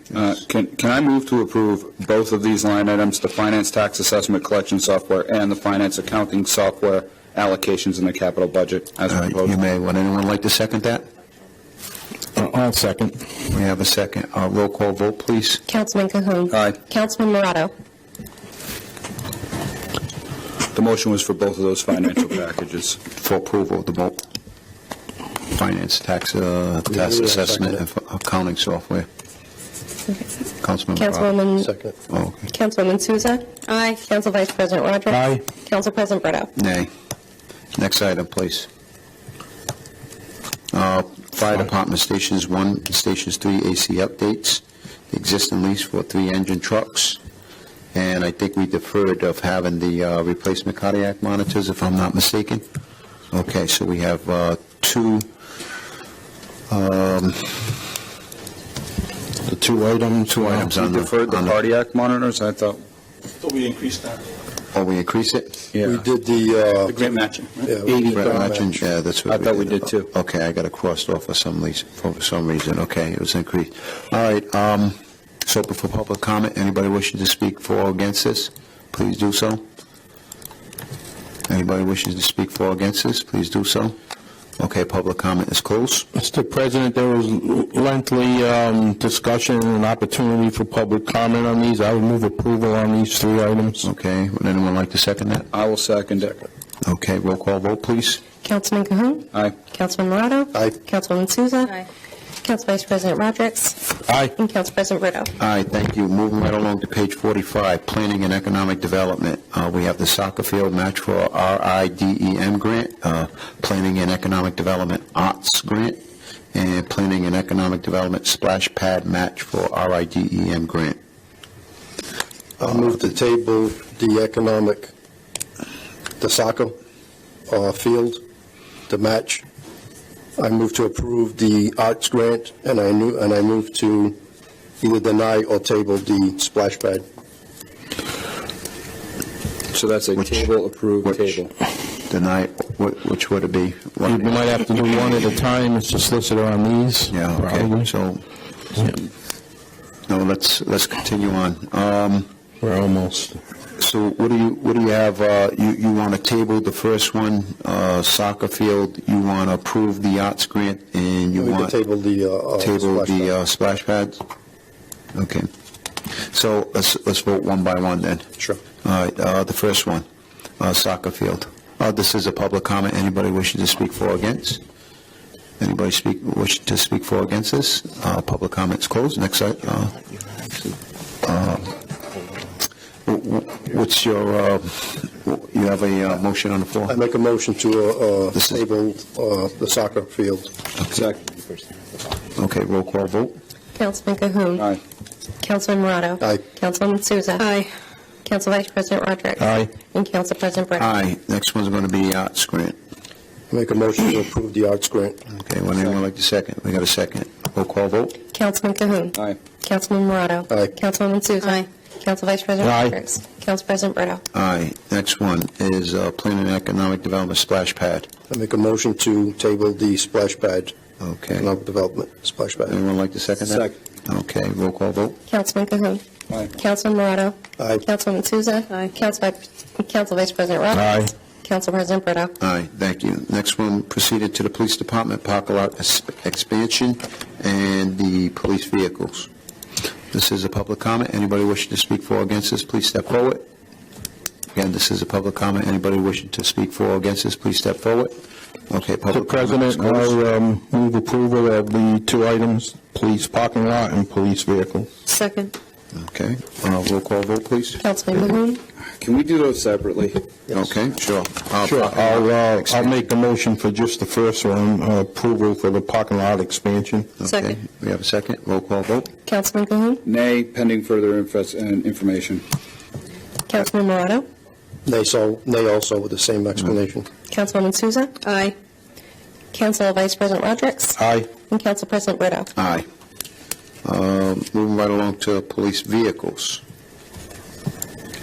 can I move to approve both of these line items, the finance tax assessment collection software and the finance accounting software allocations in the capital budget as proposed? You may. Would anyone like to second that? I'll second. We have a second. Roll call vote, please. Councilman Cahoon. Aye. Councilman Morato. The motion was for both of those financial packages. For approval of the vote. Finance, tax assessment, and accounting software. Councilman Councilwoman. Second. Oh, okay. Councilwoman Souza. Aye. Council Vice President Rodrick. Aye. Council President Brito. Nay. Next item, please. Fire Department Stations 1 and Stations 3 AC updates. Existing lease for 3 engine trucks. And I think we deferred of having the replacement cardiac monitors, if I'm not mistaken. Okay, so we have two items on We the... deferred the cardiac monitors, I thought. We increased that. Oh, we increase it? Yeah. We did the... Grant matching. yeah, we did Right, the matching, match. yeah, that's what I thought we did too. Okay, I got it crossed off for some reason. Okay, it was increased. All right, it's open for public comment. Anybody wishing to speak for or against this, please do so. Anybody wishing to speak for or against this, please do so. Okay, public comment is closed. Mr. President, there was lengthy discussion and opportunity for public comment on these. I would move approval on these 3 items. Okay, would anyone like to second that? I will second it. Okay, roll call vote, please. Councilman Cahoon. Aye. Councilman Morato. Aye. Councilwoman Souza. Aye. Council Vice President Rodrick. Aye. And Council President Brito. All right, thank you. Moving right along to page 45, Planning and Economic Development. We have the soccer field match for RIDEM grant, Planning and Economic Development Arts grant, and Planning and Economic Development Splash Pad match for RIDEM grant. I'll move to table the soccer field, the match. I move to approve the arts grant, and I move to either deny or table the splash pad. So that's a table, approved table. Deny, which would it be? We might have to do one at a time, Mr. Solicitor, on these. Yeah, okay, probably. so, no, let's continue on. We're almost. So what do you have, you want to table the first one, soccer field, you want to approve the arts grant, and you We can want... table the splash pads? Okay. So let's vote one by one then. Sure. All right, the first one, soccer field. This is a public comment. Anybody wishing to speak for or against? Anybody wishing to speak for or against this? Public comments closed. Next item. What's your You have a motion on the floor? I make a motion to This is- table the soccer field. Second. Okay, roll call vote. Councilman Cahoon. Aye. Councilman Morado. Aye. Councilwoman Souza. Aye. Council Vice President Rodrick. Aye. And Council President Brito. Aye. Next one's going to be arts grant. I make a motion to approve the arts grant. Okay, would anyone like to second? We got a second. Roll call vote. Councilman Cahoon. Aye. Councilman Morado. Aye. Councilwoman Souza. Aye. Council Vice President Aye. Rodrick. Council President Brito. Aye. Next one is Planning and Economic Development Splash Pad. I make a motion to table the splash pad, Okay. economic development splash pad. Anyone like to second that? Okay, roll call vote. Councilman Cahoon. Aye. Councilman Morado. Aye. Councilwoman Souza. Aye. Council Vice President Rodrick. Aye. Council President Brito. Aye, thank you. Next one, proceeded to the Police Department, parking lot expansion and the police vehicles. This is a public comment. Anybody wishing to speak for or against this, please step forward. Again, this is a public comment. Anybody wishing to speak for or against this, please step forward. Okay, Mr. public comment is President, closed. I'll move approval of the two items, police parking lot and police vehicle. Second. Okay, roll call vote, please. Councilman Cahoon. Can we do those separately? Okay, sure. Sure, I'll make the motion for just the first one, approval for the parking lot expansion. Okay, Second. we have a second. Roll call vote. Councilman Cahoon. Nay, pending further information. Councilman Morado. Nay also with the same explanation. Councilwoman Souza. Aye. Council Vice President Rodrick. Aye. And Council President Brito. Aye. Moving right along to police vehicles.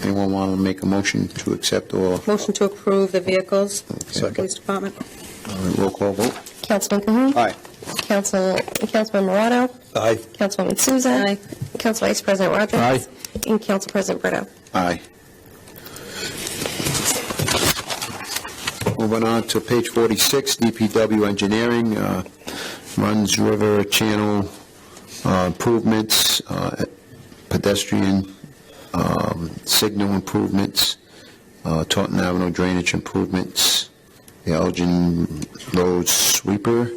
Anyone want to make a motion to accept or Motion to approve the vehicles. Second. Police Department. Roll call vote? Councilman Cahoon. Aye. Councilman Morado. Aye. Councilwoman Souza. Aye. Council Vice President Rodrick. Aye. And Council President Brito. Aye. Moving on to page 46, DPW Engineering, runs river channel improvements, pedestrian signal improvements, Taunton Avenue drainage improvements, the Elgin Road sweeper,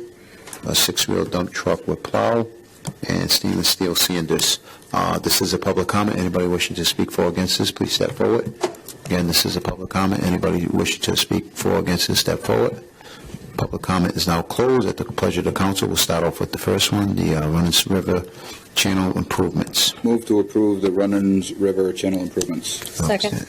a six-wheel dump truck with plow, and stainless steel sanders. This is a public comment. Anybody wishing to speak for or against this, please step forward. Again, this is a public comment. Anybody wishing to speak for or against this, step forward. Public comment is now closed. At the pleasure of the council, we'll start off with the first one, the Runners River channel improvements. Move to approve the Runners River channel improvements. Second.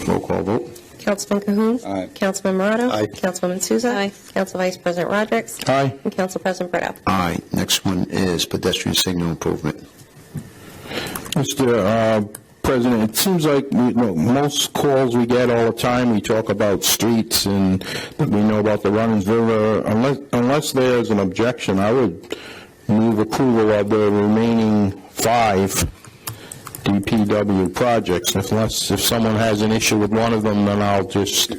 Roll call vote. Councilman Cahoon. Aye. Councilman Morado. Aye. Councilwoman Souza. Aye. Council Vice President Rodrick. Aye. And Council President Brito. Aye. Next one is pedestrian signal improvement. Mr. President, it seems like most calls we get all the time, we talk about streets and we know about the Runners River. Unless there's an objection, I would move approval of the remaining 5 DPW projects. If someone has an issue with one of them, then I'll just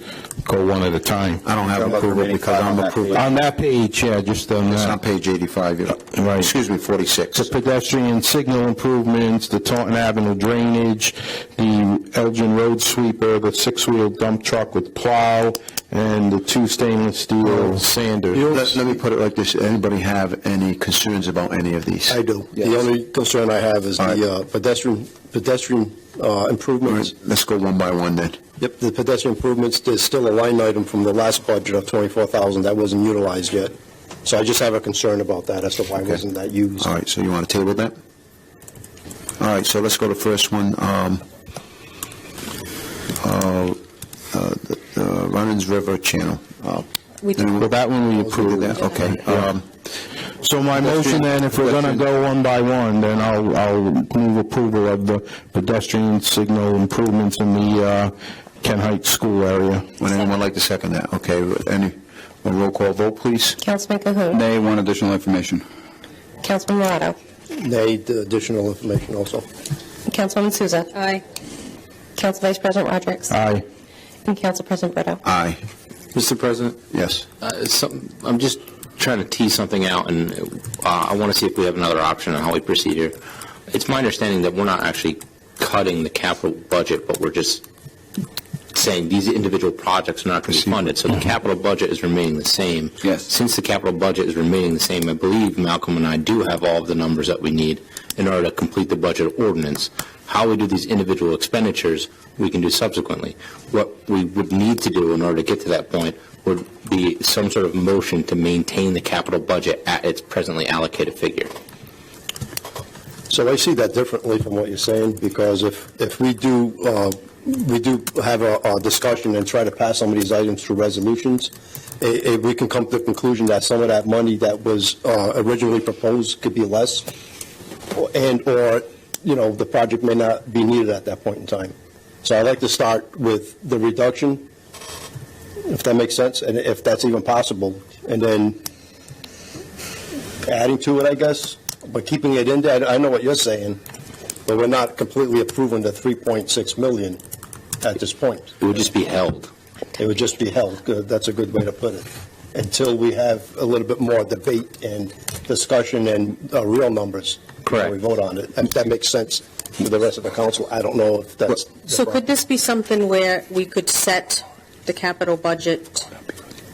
go one at a time. I don't have approval because I'm approving. On that page, yeah, just on It's that. on page 85, yeah. Right. Excuse me, 46. The pedestrian signal improvements, the Taunton Avenue drainage, the Elgin Road sweeper, the six-wheel dump truck with plow, and the 2 stainless steel sanders. Let me put it like this. Anybody have any concerns about any of these? I do. Yes. The only concern I have is the pedestrian All improvements. right, let's go one by one then. Yep, the pedestrian improvements, there's still a line item from the last budget of $24,000 that wasn't utilized yet. So I just have a concern about that as to why wasn't that used. All right, so you want to table that? All right, so let's go to the first one. The Runners River channel. We did. Well, that one we approved. that, okay. So my motion then, if we're going to go one by one, then I'll move approval of the pedestrian signal improvements in the Kent Heights school area. Would anyone like to second that? Okay, a roll call vote, please. Councilman Cahoon. Nay, one additional information. Councilman Morado. Nay, the additional information also. Councilwoman Souza. Aye. Council Vice President Rodrick. Aye. And Council President Brito. Aye. Mr. President, Yes. I'm just trying to tease something out, and I want to see if we have another option on how we proceed here. It's my understanding that we're not actually cutting the capital budget, but we're just saying these individual projects are not going to be funded, so the capital budget is remaining the same. Yes. Since the capital budget is remaining the same, I believe Malcolm and I do have all of the numbers that we need in order to complete the budget ordinance. How we do these individual expenditures, we can do subsequently. What we would need to do in order to get to that point would be some sort of motion to maintain the capital budget at its presently allocated figure. So I see that differently from what you're saying, because if we do have a discussion and try to pass some of these items through resolutions, we can come to the conclusion that some of that money that was originally proposed could be less, or the project may not be needed at that point in time. So I'd like to start with the reduction, if that makes sense, and if that's even possible, and then adding to it, I guess, but keeping it in there. I know what you're saying, but we're not completely approving the 3.6 million at this point. It would just be held. It would just be held. Good. That's a good way to put it. Until we have a little bit more debate and discussion and real numbers. Correct. We vote on it. And that makes sense to the rest of the council. I don't know if that's... So could this be something where we could set the capital budget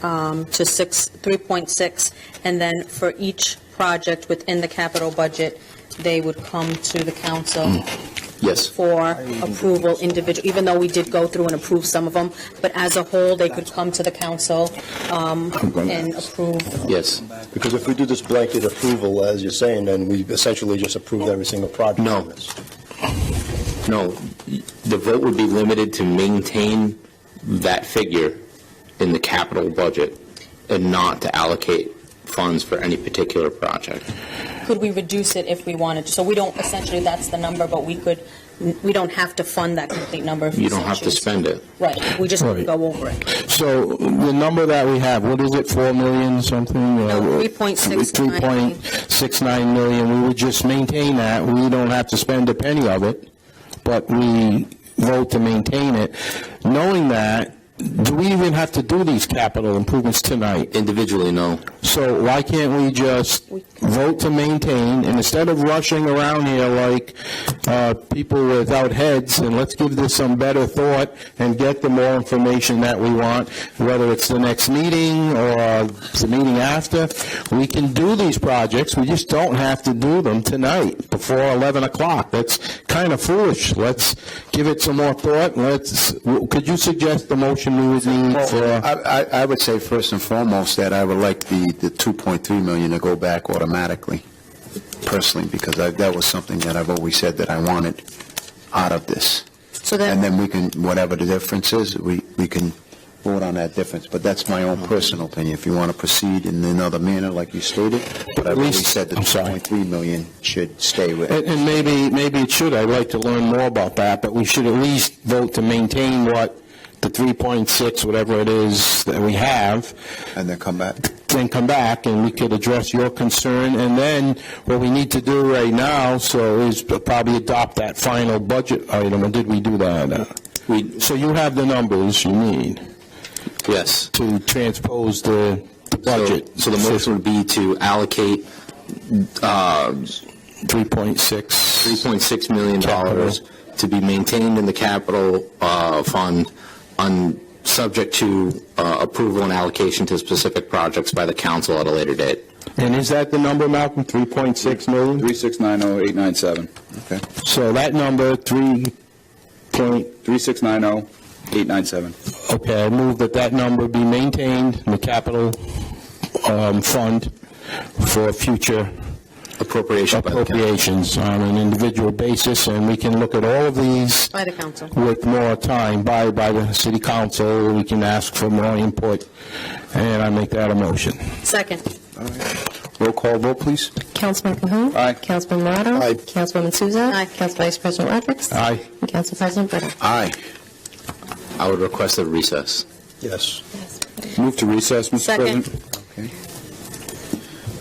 to 3.6, and then for each project within the capital budget, they would come to the council Yes. for approval individual, even though we did go through and approve some of them, but as a whole, they could come to the council and approve. Yes. Because if we do this blanket approval, as you're saying, then we essentially just approved every single project. No. on this. No, the vote would be limited to maintain that figure in the capital budget and not to allocate funds for any particular project. Could we reduce it if we wanted to? So we don't, essentially, that's the number, but we don't have to fund that complete number if we You don't so have to choose. Spend it. Right, we just Right. go over it. So the number that we have, what is it, 4 million something? No, 3.69. 3.69 million, we would just maintain that. We don't have to spend a penny of it, but we vote to maintain it. Knowing that, do we even have to do these capital improvements tonight? Individually, no. So why can't we just vote to maintain, and instead of rushing around here like people without heads, and let's give this some better thought and get the more information that we want, whether it's the next meeting or the meeting after, we can do these projects, we just don't have to do them tonight before 11 o'clock. That's kind of foolish. Let's give it some more thought. Could you suggest the motion we would need for... I would say first and foremost that I would like the 2.3 million to go back automatically, personally, because that was something that I've always said that I wanted out of this. So then, And then we can, whatever the difference is, we can vote on that difference. But that's my own personal opinion. If you want to proceed in another manner, like you stated, but I've always said the 2.3 million should stay with it. And maybe it should. I'd like to learn more about that, but we should at least vote to maintain what the 3.6, whatever it is that we have. And then come back. Then come back, and we could address your concern. And then what we need to do right now, is probably adopt that final budget item. And did we do that? So you have the numbers you need. Yes. To transpose the budget. So the motion would be to allocate 3.6 million to be maintained in the capital fund subject to approval and allocation to specific projects by the council at a later date. And is that the number, Malcolm, 3.6 million? 3690897. Okay. So that number, 3690897. Okay, I move that number be maintained in the capital fund for future appropriations on an individual basis, and we can look at all of these by the council. with more time by the city council. We can ask for more input, and I make that a motion. Second. All right. Roll call vote, please. Councilman Cahoon. Aye. Councilman Morado. Aye. Councilwoman Souza. Aye. Council Vice President Rodrick. Aye. And Council President Brito. Aye. I would request a recess. Yes. Move to recess, Mr. Second. President. Okay.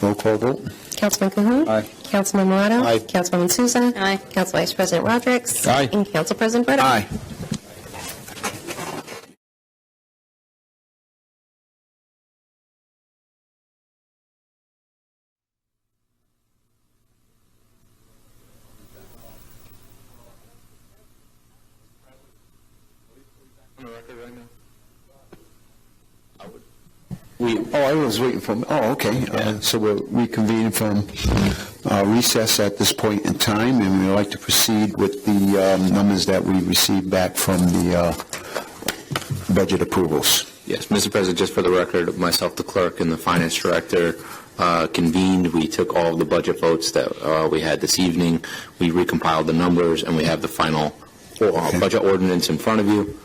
Roll call vote. Councilman Cahoon. Aye. Councilman Morado. Aye. Councilwoman Souza. Aye. Council Vice President Rodrick. Aye. And Council President Brito. Aye. On the record, I was waiting for, okay. So we're reconvening from recess at this point in time, and we'd like to proceed with the numbers that we received back from the budget approvals. Yes, Mr. President, just for the record, myself, the clerk, and the finance director convened. We took all of the budget votes that we had this evening. We recompiled the numbers, and we have the final budget ordinance in front of you.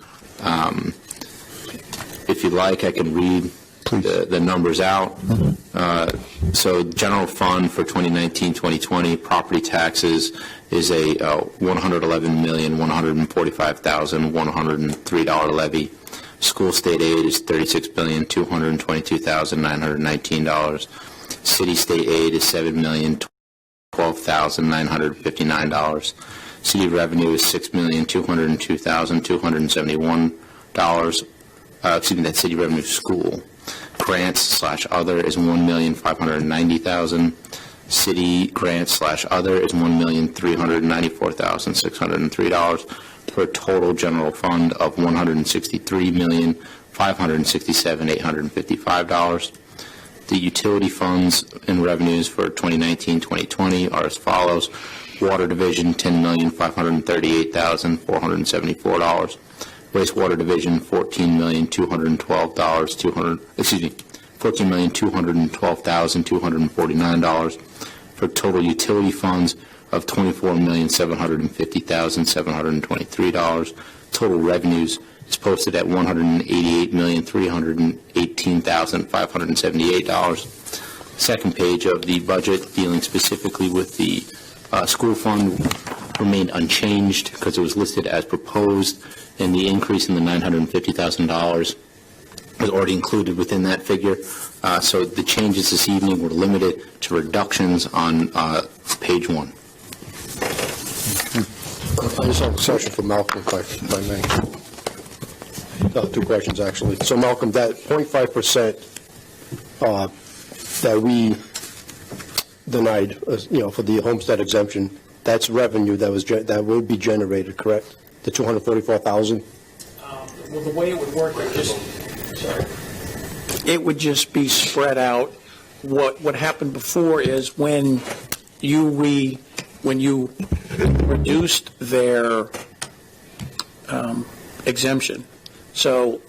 If you'd like, I can read the numbers out. So general fund for 2019-2020, property taxes is a $111,145,103 levy. School state aid is $36,222,919. City state aid is $7,012,959. City revenue is $6,202,271. That's city revenue school. Grants/other is $1,590,000. City grants/other is $1,394,603 for a total general fund of $163,567,855. The utility funds and revenues for 2019-2020 are as follows: Water Division $10,538,474. Wastewater Division $14,212,249 for total utility funds of $24,750,723. Total revenues is posted at $188,318,578. Second page of the budget dealing specifically with the school fund remained unchanged because it was listed as proposed, and the increase in the $950,000 was already included within that figure. So the changes this evening were limited to reductions on page 1. I just have a question for Malcolm, if I may. Two questions, actually. So, Malcolm, that 0.5% that we denied, for the homestead exemption, that's revenue that will be generated, correct? The $244,000. Well, the way it would work, it would just be spread out. What happened before is when you reduced their exemption, so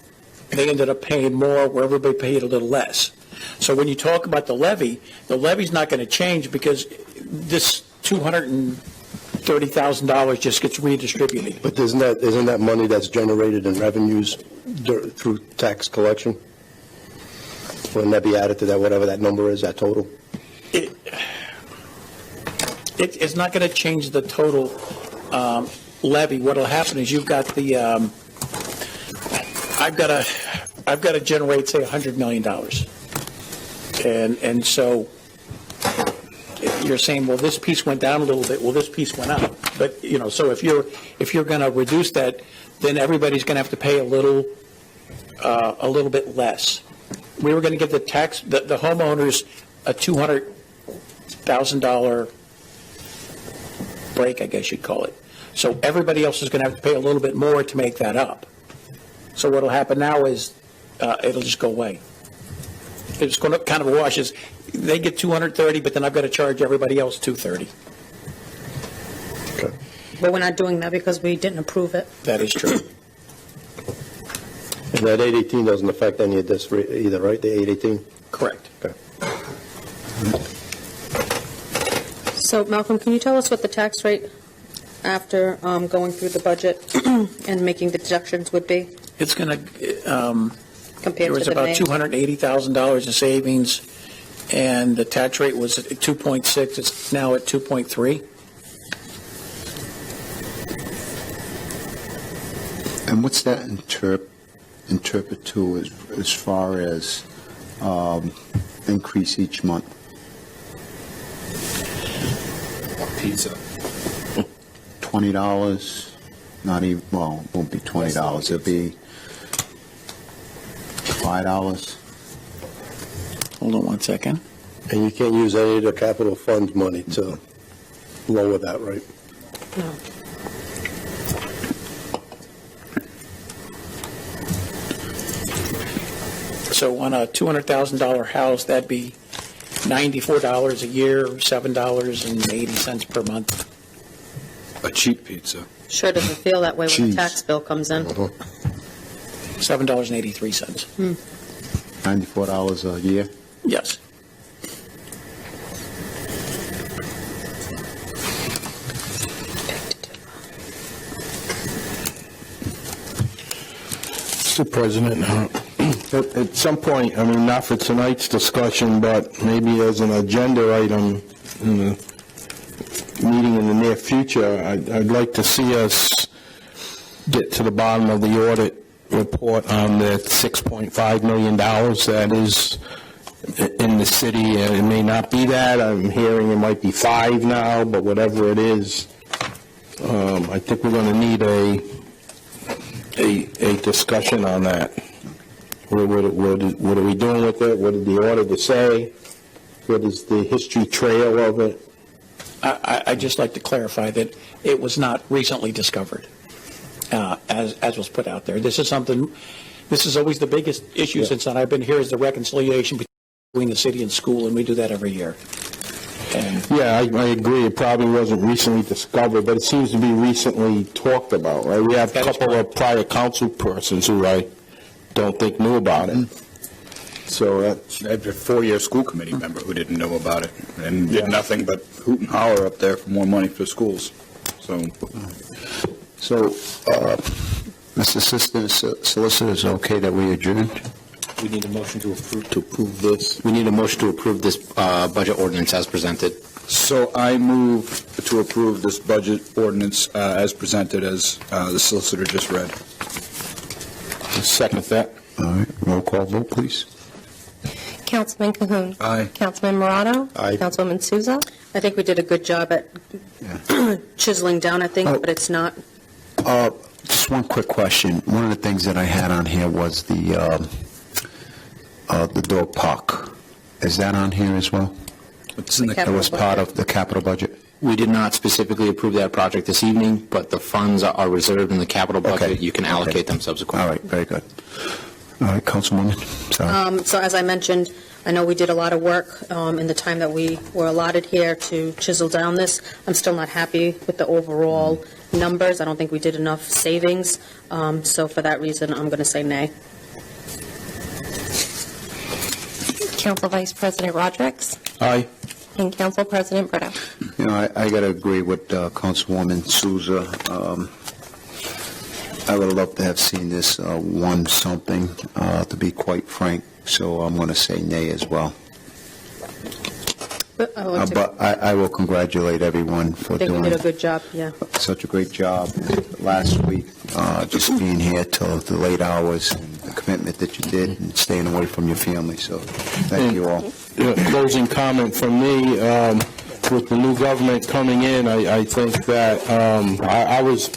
they ended up paying more where everybody paid a little less. So when you talk about the levy's not going to change because this $230,000 just gets redistributed. But isn't that money that's generated in revenues through tax collection? Wouldn't that be added to that, whatever that number is, that total? It's not going to change the total levy. What will happen is you've got the I've got to generate, say, $100 million, and so you're saying, well, this piece went down a little bit, well, this piece went up, but so if you're going to reduce that, then everybody's going to have to pay a little bit less. We were going to give the homeowners a $200,000 break, I guess you'd call it. So everybody else is going to have to pay a little bit more to make that up. So what will happen now is it'll just go away. It's going to kind of wash. They get $230, but then I've got to charge everybody else $230. Okay. But we're not doing that because we didn't approve it. That is true. And that 818 doesn't affect any of this either, right? The 818? Correct. Okay. So, Malcolm, can you tell us what the tax rate after going through the budget and making the deductions would be? It's going to, compared there was to the about $280,000 in savings, and the tax rate was at 2.6. It's now at 2.3. And what's that interpret to as far as increase each month? Pizza. $20, not even, well, it won't be $20, it'll be $5. Hold on one second. And you can't use any of the capital fund money to lower that, right? No. So on a $200,000 house, that'd be $94 a year, $7.80 per month. A cheap pizza. Sure doesn't feel that way when the tax bill comes in. $7.83. $94 a year? Yes. Mr. President, at some point, I mean, not for tonight's discussion, but maybe as an agenda item in the meeting in the near future, I'd like to see us get to the bottom of the audit report on the $6.5 million that is in the city. And it may not be that. I'm hearing it might be 5 now, but whatever it is, I think we're going to need a discussion on that. What are we doing with it? What did the auditor say? What is the history trail of it? I'd just like to clarify that it was not recently discovered, as was put out there. This is always the biggest issue since I've been here, is the reconciliation between the city and school, and we do that every year. Yeah, I agree. It probably wasn't recently discovered, but it seems to be recently talked about, right? We have a couple of prior council persons who I don't think knew about it. So that's I had a 4-year school committee member who didn't know about it and did nothing but hoot and holler up there for more money for schools. So Mr. Assistant Solicitor, is it okay that we adjourn? We need a motion to approve this. We need a motion to approve this budget ordinance as presented. So I move to approve this budget ordinance as presented, as the solicitor just read. Second that. All right, roll call vote, please. Councilman Cahoon. Aye. Councilman Morado. Aye. Councilwoman Souza. I think we did a good job at chiseling down, I think, but it's not. Just one quick question. One of the things that I had on here was the dog park. Is that on here as well? It's in the That was part of the capital budget? We did not specifically approve that project this evening, but the funds are reserved in the capital budget. Okay. You can allocate them subsequently. All right, very good. All right, Councilwoman, sorry. So as I mentioned, I know we did a lot of work in the time that we were allotted here to chisel down this. I'm still not happy with the overall numbers. I don't think we did enough savings. So for that reason, I'm going to say nay. Council Vice President Rodrick. Aye. And Council President Brito. You know, I got to agree with Councilwoman Souza. I would have loved to have seen this won something, to be quite frank, so I'm going to say nay as well. But I will congratulate everyone for I think we doing did a good job, yeah. such a great job last week, just being here till the late hours, and the commitment that you did, and staying away from your family, so thank you all. Closing comment from me, with the new government coming in, I think that I was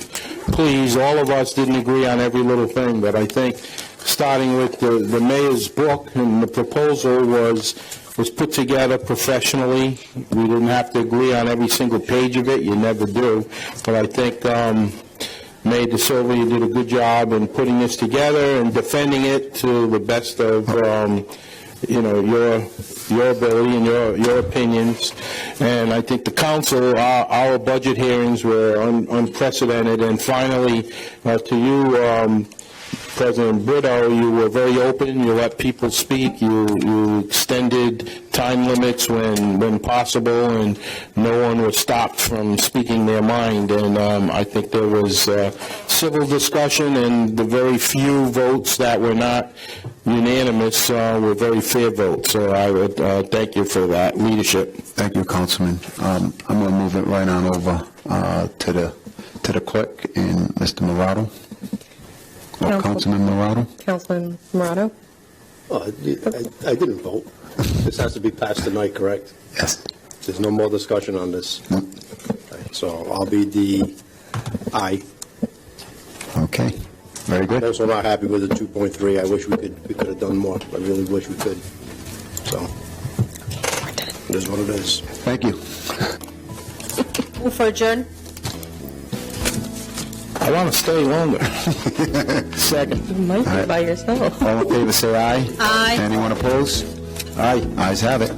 pleased. All of us didn't agree on every little thing, but I think starting with the mayor's book and the proposal was put together professionally. We didn't have to agree on every single page of it. You never do. But I think Mayor De Silva, you did a good job in putting this together and defending it to the best of your ability and your opinions. And I think the council, our budget hearings were unprecedented. And finally, to you, President Brito, you were very open. You let people speak. You extended time limits when possible, and no one was stopped from speaking their mind. And I think there was civil discussion, and the very few votes that were not unanimous were very fair votes. So I would thank you for that leadership. Thank you, Councilman. I'm going to move it right on over to the clerk and Mr. Morado. Councilman Morado? Councilman Morado. I didn't vote. This has to be passed tonight, correct? Yes. There's no more discussion on this. Okay, so I'll be the aye. Okay, very good. I'm also not happy with the 2.3. I wish we could have done more. I really wish we could. So it is what it is. Thank you. Move for adjourn. I want to stay longer. Second. You might All be right. by yourself. All in favor, say aye. Aye. Anyone opposed? Aye, ayes have it.